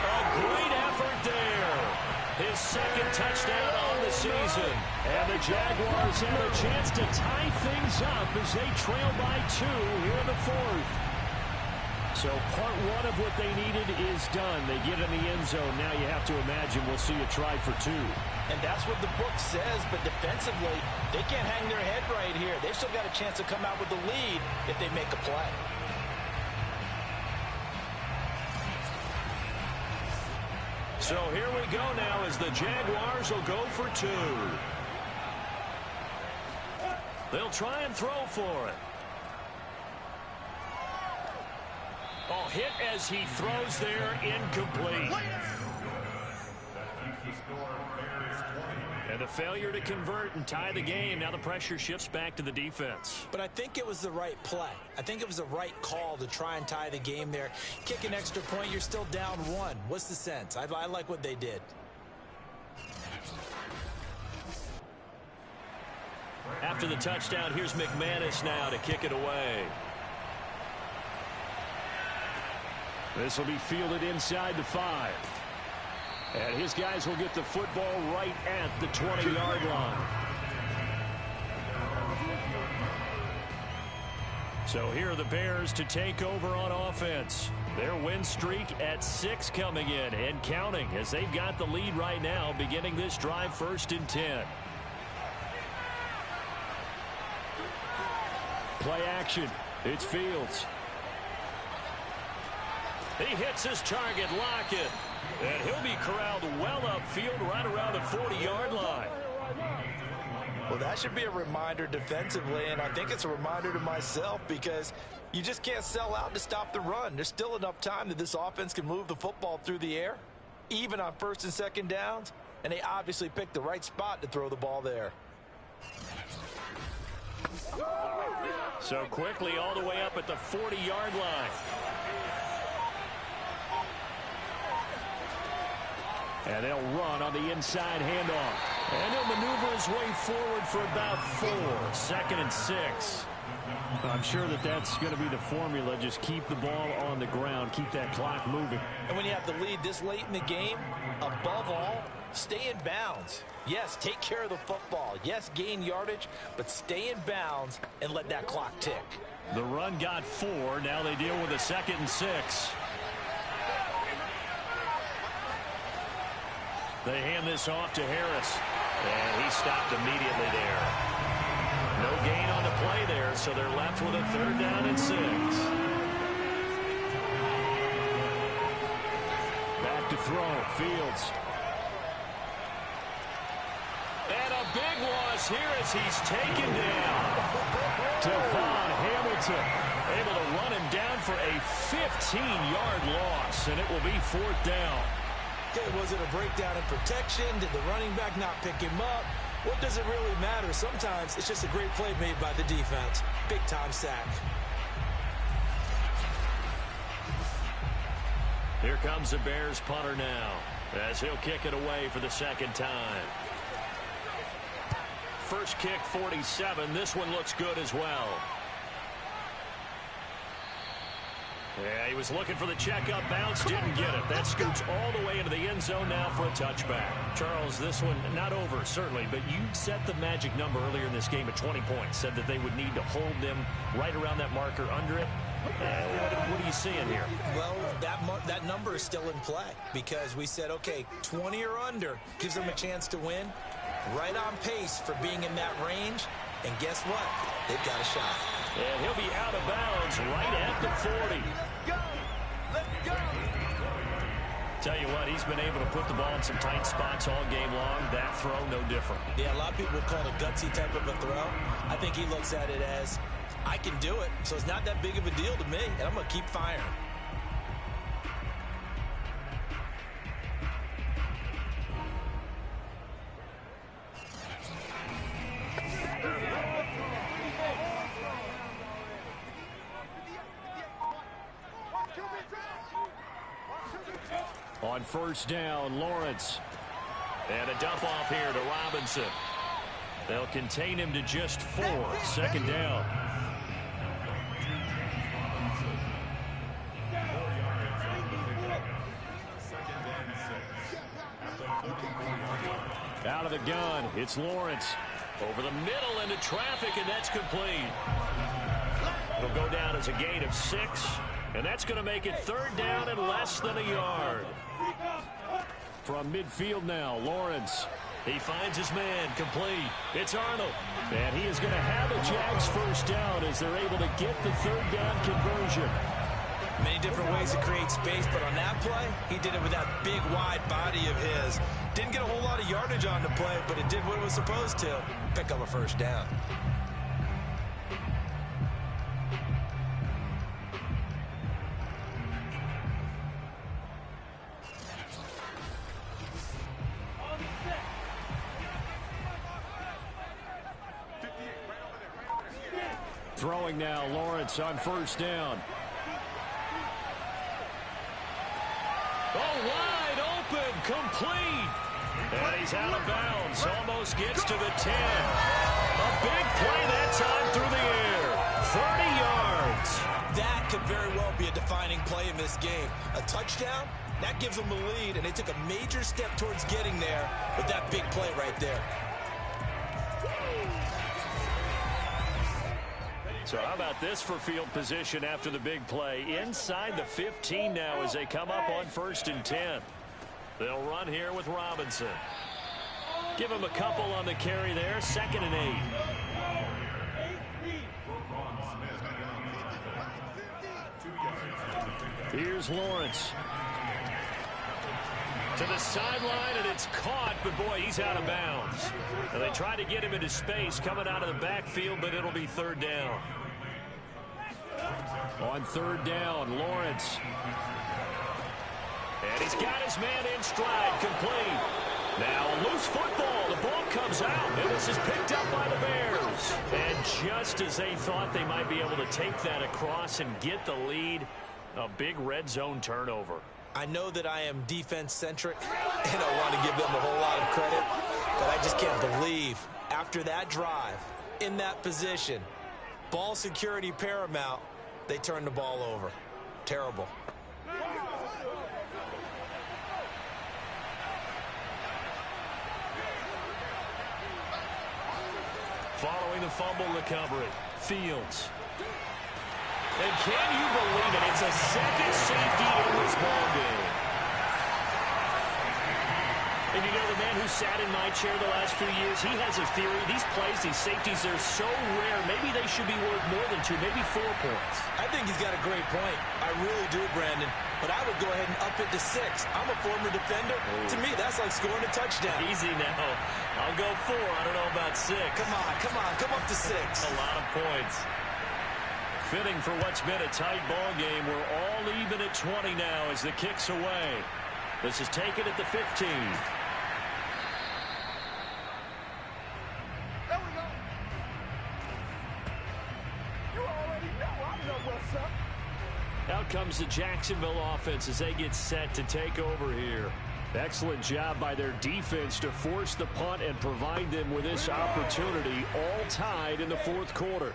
A great effort there. His 2nd touchdown on the season. And the Jaguars have a chance to tie things up as they trail by 2 here in the 4th. So part 1 of what they needed is done. They get in the end zone. Now you have to imagine we'll see a try for 2. And that's what the book says, but defensively, they can't hang their head right here. They've still got a chance to come out with the lead if they make a play. So here we go now as the Jaguars will go for 2. They'll try and throw for it. Oh, hit as he throws there, incomplete. And the failure to convert and tie the game. Now the pressure shifts back to the defense. But I think it was the right play. I think it was the right call to try and tie the game there. Kick an extra point, you're still down 1. What's the sense? I like what they did. After the touchdown, here's McManus now to kick it away. This will be fielded inside the 5. And his guys will get the football right at the 20-yard line. So here are the Bears to take over on offense. Their win streak at 6 coming in and counting as they've got the lead right now beginning this drive 1st and 10. Play action. It's Fields. He hits his target, Lockett. And he'll be corralled well upfield right around the 40-yard line. Well, that should be a reminder defensively, and I think it's a reminder to myself because you just can't sell out to stop the run. There's still enough time that this offense can move the football through the air, even on 1st and 2nd downs, and they obviously picked the right spot to throw the ball there. So quickly all the way up at the 40-yard line. And they'll run on the inside handoff. And he'll maneuver his way forward for about 4. 2nd and 6. I'm sure that's going to be the formula. Just keep the ball on the ground. Keep that clock moving. And when you have the lead this late in the game, above all, stay in bounds. Yes, take care of the football. Yes, gain yardage, but stay in bounds and let that clock tick. The run got 4. Now they deal with a 2nd and 6. They hand this off to Harris. And he stopped immediately there. No gain on the play there, so they're left with a 3rd down and 6. Back to throw. Fields. And a big loss here as he's taken down. Devon Hamilton able to run him down for a 15-yard loss, and it will be 4th down. Okay, was it a breakdown in protection? Did the running back not pick him up? What does it really matter? Sometimes it's just a great play made by the defense. Big-time sack. Here comes the Bears punter now as he'll kick it away for the 2nd time. First kick, 47. This one looks good as well. Yeah, he was looking for the check-up bounce, didn't get it. That scoots all the way into the end zone now for a touchback. Charles, this one not over, certainly, but you set the magic number earlier in this game at 20 points. Said that they would need to hold them right around that marker under it. What are you seeing here? Well, that number is still in play because we said, okay, 20 or under gives them a chance to win. Right on pace for being in that range. And guess what? they've got a shot. And he'll be out of bounds right at the 40. Let's go! Tell you what, he's been able to put the ball in some tight spots all game long. That throw, no different. Yeah, a lot of people would call it a gutsy type of a throw. I think he looks at it as, I can do it, so it's not that big of a deal to me, and I'm going to keep firing. On first down, Lawrence. And a dump off here to Robinson. They'll contain him to just 4. Second down. Out of the gun, it's Lawrence. Over the middle into traffic, and that's complete. It'll go down as a gain of 6. And that's going to make it third down and less than a yard. From midfield now, Lawrence. He finds his man, complete. It's Arnold. And he is going to have a Jags first down as they're able to get the third down conversion. Many different ways to create space, but on that play, he did it with that big, wide body of his. Didn't get a whole lot of yardage on the play, but it did what it was supposed to. Pick up a first down. Throwing now, Lawrence on first down. Oh, wide open, complete. And he's out of bounds, almost gets to the 10. A big play that time through the air. 30 yards. That could very well be a defining play in this game. A touchdown, that gives them the lead, and they took a major step towards getting there with that big play right there. So how about this for field position after the big play? Inside the 15 now as they come up on 1st and 10. They'll run here with Robinson. Give him a couple on the carry there. 2nd and 8. Here's Lawrence. To the sideline, and it's caught, but boy, he's out of bounds. And they try to get him into space coming out of the backfield, but it'll be third down. On third down, Lawrence. And he's got his man in stride, complete. Now a loose football. The ball comes out, and this is picked up by the Bears. And just as they thought they might be able to take that across and get the lead, a big red zone turnover. I know that I am defense-centric, and I want to give them a whole lot of credit, but I just can't believe after that drive, in that position, ball security paramount, they turned the ball over. Terrible. Following the fumble recovery, Fields. And can you believe it? It's a second safety in this ball game. And you know, the man who sat in my chair the last few years, he has a theory. These plays, these safeties, they're so rare. Maybe they should be worth more than 2, maybe 4 points. I think he's got a great point. I really do, Brandon. But I would go ahead and up it to 6. I'm a former defender. To me, that's like scoring a touchdown. Easy now. I'll go 4. I don't know about 6. Come on. Come up to 6. A lot of points. Fitting for what's been a tight ball game. We're all even at 20 now as the kick's away. This is taken at the 15. There we go. You already know. I know what's up. Out comes the Jacksonville offense as they get set to take over here. Excellent job by their defense to force the punt and provide them with this opportunity, all tied in the 4th quarter.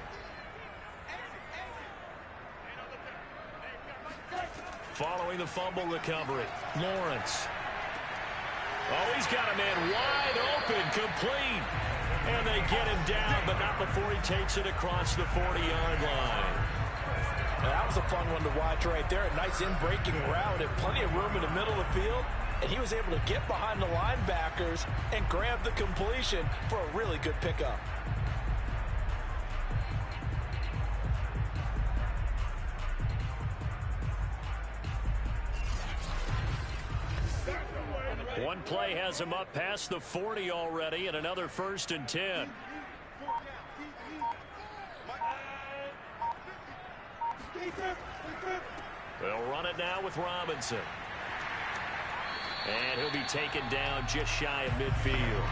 Following the fumble recovery, Lawrence. Oh, he's got a man wide open, complete. And they get him down, but not before he takes it across the 40-yard line. Now, that was a fun one to watch right there. A nice in-breaking route and plenty of room in the middle of the field. And he was able to get behind the linebackers and grab the completion for a really good pickup. play has him up past the 40 already, and another 1st and 10. They'll run it now with Robinson. And he'll be taken down just shy of midfield.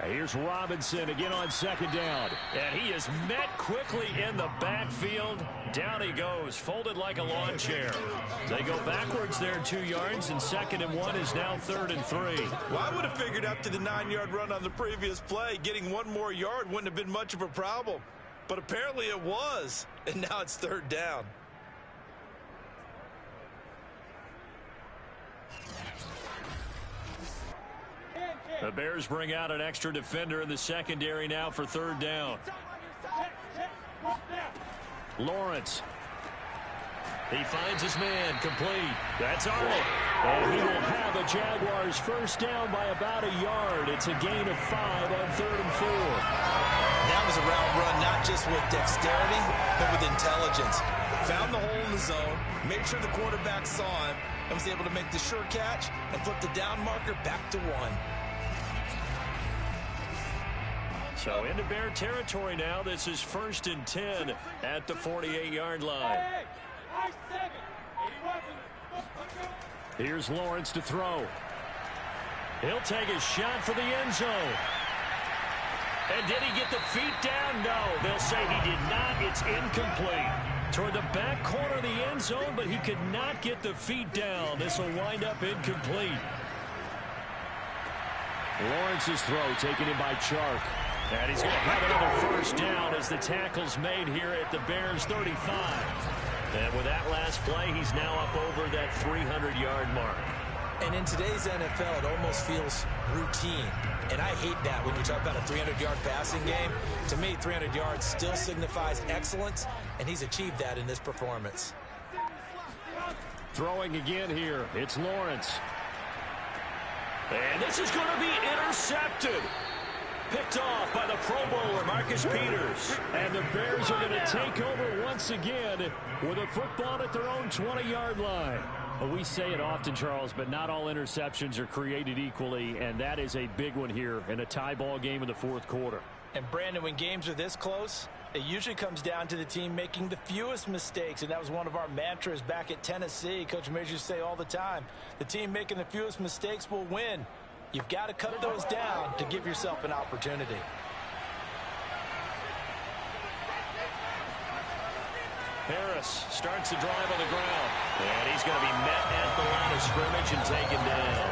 Here's Robinson again on 2nd down. And he is met quickly in the backfield. Down he goes, folded like a lawn chair. They go backwards there 2 yards, and 2nd and 1 is now 3rd and 3. Well, I would have figured after the 9-yard run on the previous play, getting 1 more yard wouldn't have been much of a problem. But apparently it was, and now it's 3rd down. The Bears bring out an extra defender in the secondary now for 3rd down. Lawrence. He finds his man, complete. That's Arnold. And he will have a Jaguars 1st down by about a yard. It's a gain of 5 on 3rd and 4. That was a route run not just with dexterity, but with intelligence. Found the hole in the zone, made sure the quarterback saw him, and was able to make the sure catch and flip the down marker back to 1. So into Bear territory now. This is 1st and 10 at the 48-yard line. Here's Lawrence to throw. He'll take a shot for the end zone. And did he get the feet down? No, they'll say he did not. It's incomplete. Toward the back corner of the end zone, but he could not get the feet down. This will wind up incomplete. Lawrence's throw taken in by Chark. And he's going to have another 1st down as the tackle's made here at the Bears 35. And with that last play, he's now up over that 300-yard mark. And in today's NFL, it almost feels routine. And I hate that when you talk about a 300-yard passing game. To me, 300 yards still signifies excellence, and he's achieved that in this performance. Throwing again here, it's Lawrence. And this is going to be intercepted. Picked off by the Pro Bowler, Marcus Peters. And the Bears are going to take over once again with a football at their own 20-yard line. Well, we say it often, Charles, but not all interceptions are created equally, and that is a big one here in a tie ball game in the 4th quarter. And, Brandon, when games are this close, it usually comes down to the team making the fewest mistakes, and that was one of our mantras back at Tennessee. Coach Majors used to say all the time, the team making the fewest mistakes will win. You've got to cut those down to give yourself an opportunity. Harris starts the drive on the ground. And he's going to be met at the line of scrimmage and taken down.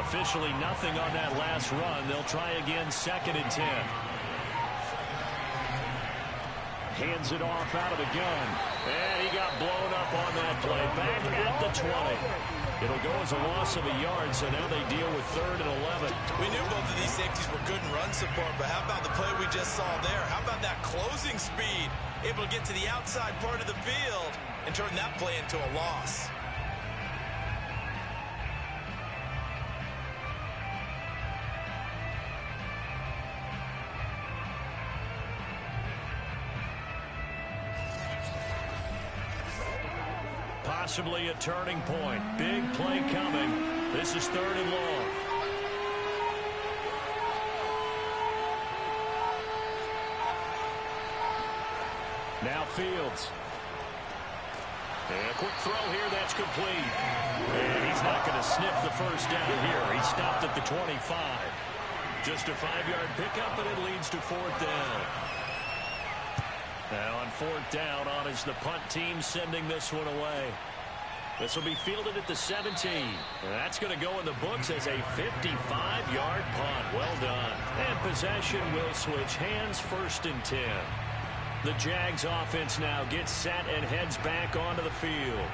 Officially nothing on that last run. They'll try again, 2nd and 10. Hands it off out of the gun. And he got blown up on that play. Back at the 20. It'll go as a loss of a yard, so now they deal with 3rd and 11. We knew both of these safeties were good in run support, but how about the play we just saw there? How about that closing speed? Able to get to the outside part of the field and turn that play into a loss. Possibly a turning point. Big play coming. This is 3rd and long. Now Fields. And a quick throw here, that's complete. And he's not going to sniff the 1st down here. He stopped at the 25. Just a 5-yard pickup, and it leads to 4th down. Now on 4th down, on is the punt team sending this one away. This will be fielded at the 17. And that's going to go in the books as a 55-yard punt. Well done. And possession will switch hands, 1st and 10. The Jags offense now gets set and heads back onto the field.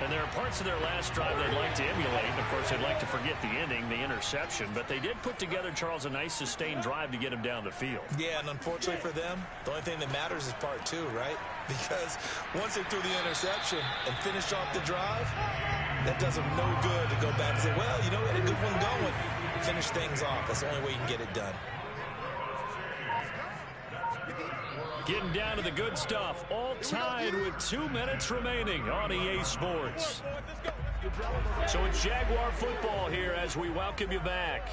And there are parts of their last drive they'd like to emulate. Of course, they'd like to forget the ending, the interception. But they did put together, Charles, a nice sustained drive to get him down the field. Yeah, and unfortunately for them, the only thing that matters is part 2, right? Because once they threw the interception and finished off the drive, that does them no good to go back and say, well, you know, we had a good one going. Finish things off. That's the only way you can get it done. Getting down to the good stuff. All tied with 2 minutes remaining on EA Sports. So it's Jaguar football here as we welcome you back.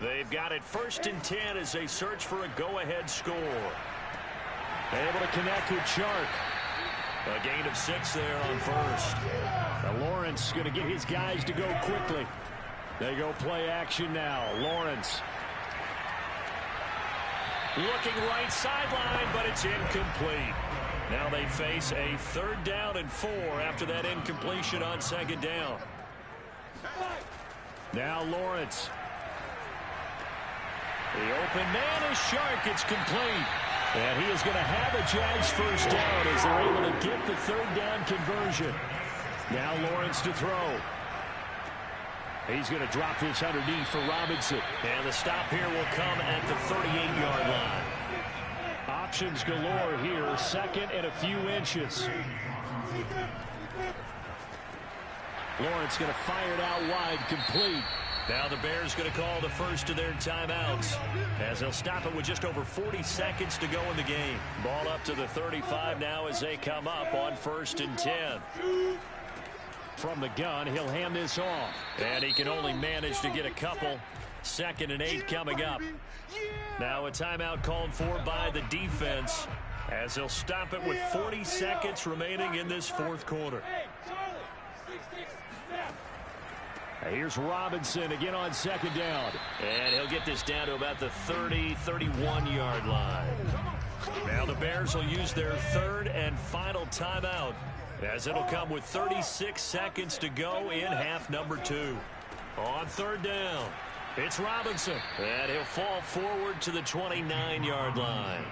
They've got it 1st and 10 as they search for a go-ahead score. Able to connect with Chark. A gain of 6 there on first. Now Lawrence going to get his guys to go quickly. They go play action now. Lawrence. Looking right sideline, but it's incomplete. Now they face a 3rd down and 4 after that incompletion on 2nd down. Now Lawrence. The open man is Chark. It's complete. And he is going to have a Jags 1st down as they're able to get the 3rd down conversion. Now Lawrence to throw. He's going to drop this underneath for Robinson. And the stop here will come at the 38-yard line. Options galore here. 2nd and a few inches. Lawrence going to fire it out wide, complete. Now the Bears going to call the first of their timeouts as they'll stop it with just over 40 seconds to go in the game. Ball up to the 35 now as they come up on 1st and 10. From the gun, he'll hand this off. And he can only manage to get a couple. 2nd and 8 coming up. Now a timeout called for by the defense as they'll stop it with 40 seconds remaining in this 4th quarter. Here's Robinson again on 2nd down. And he'll get this down to about the 30, 31-yard line. Now the Bears will use their 3rd and final timeout as it'll come with 36 seconds to go in half number 2. On 3rd down, it's Robinson. And he'll fall forward to the 29-yard line.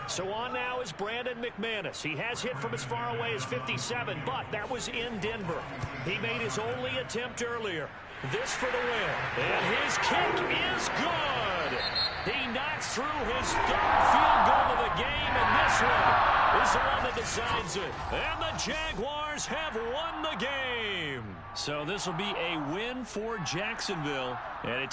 So on now is Brandon McManus. He has hit from as far away as 57, but that was in Denver. He made his only attempt earlier. This for the win. And his kick is good. He knocks through his 3rd field goal of the game, and this one is the one that decides it. And the Jaguars have won the game. So this will be a win for Jacksonville. And it's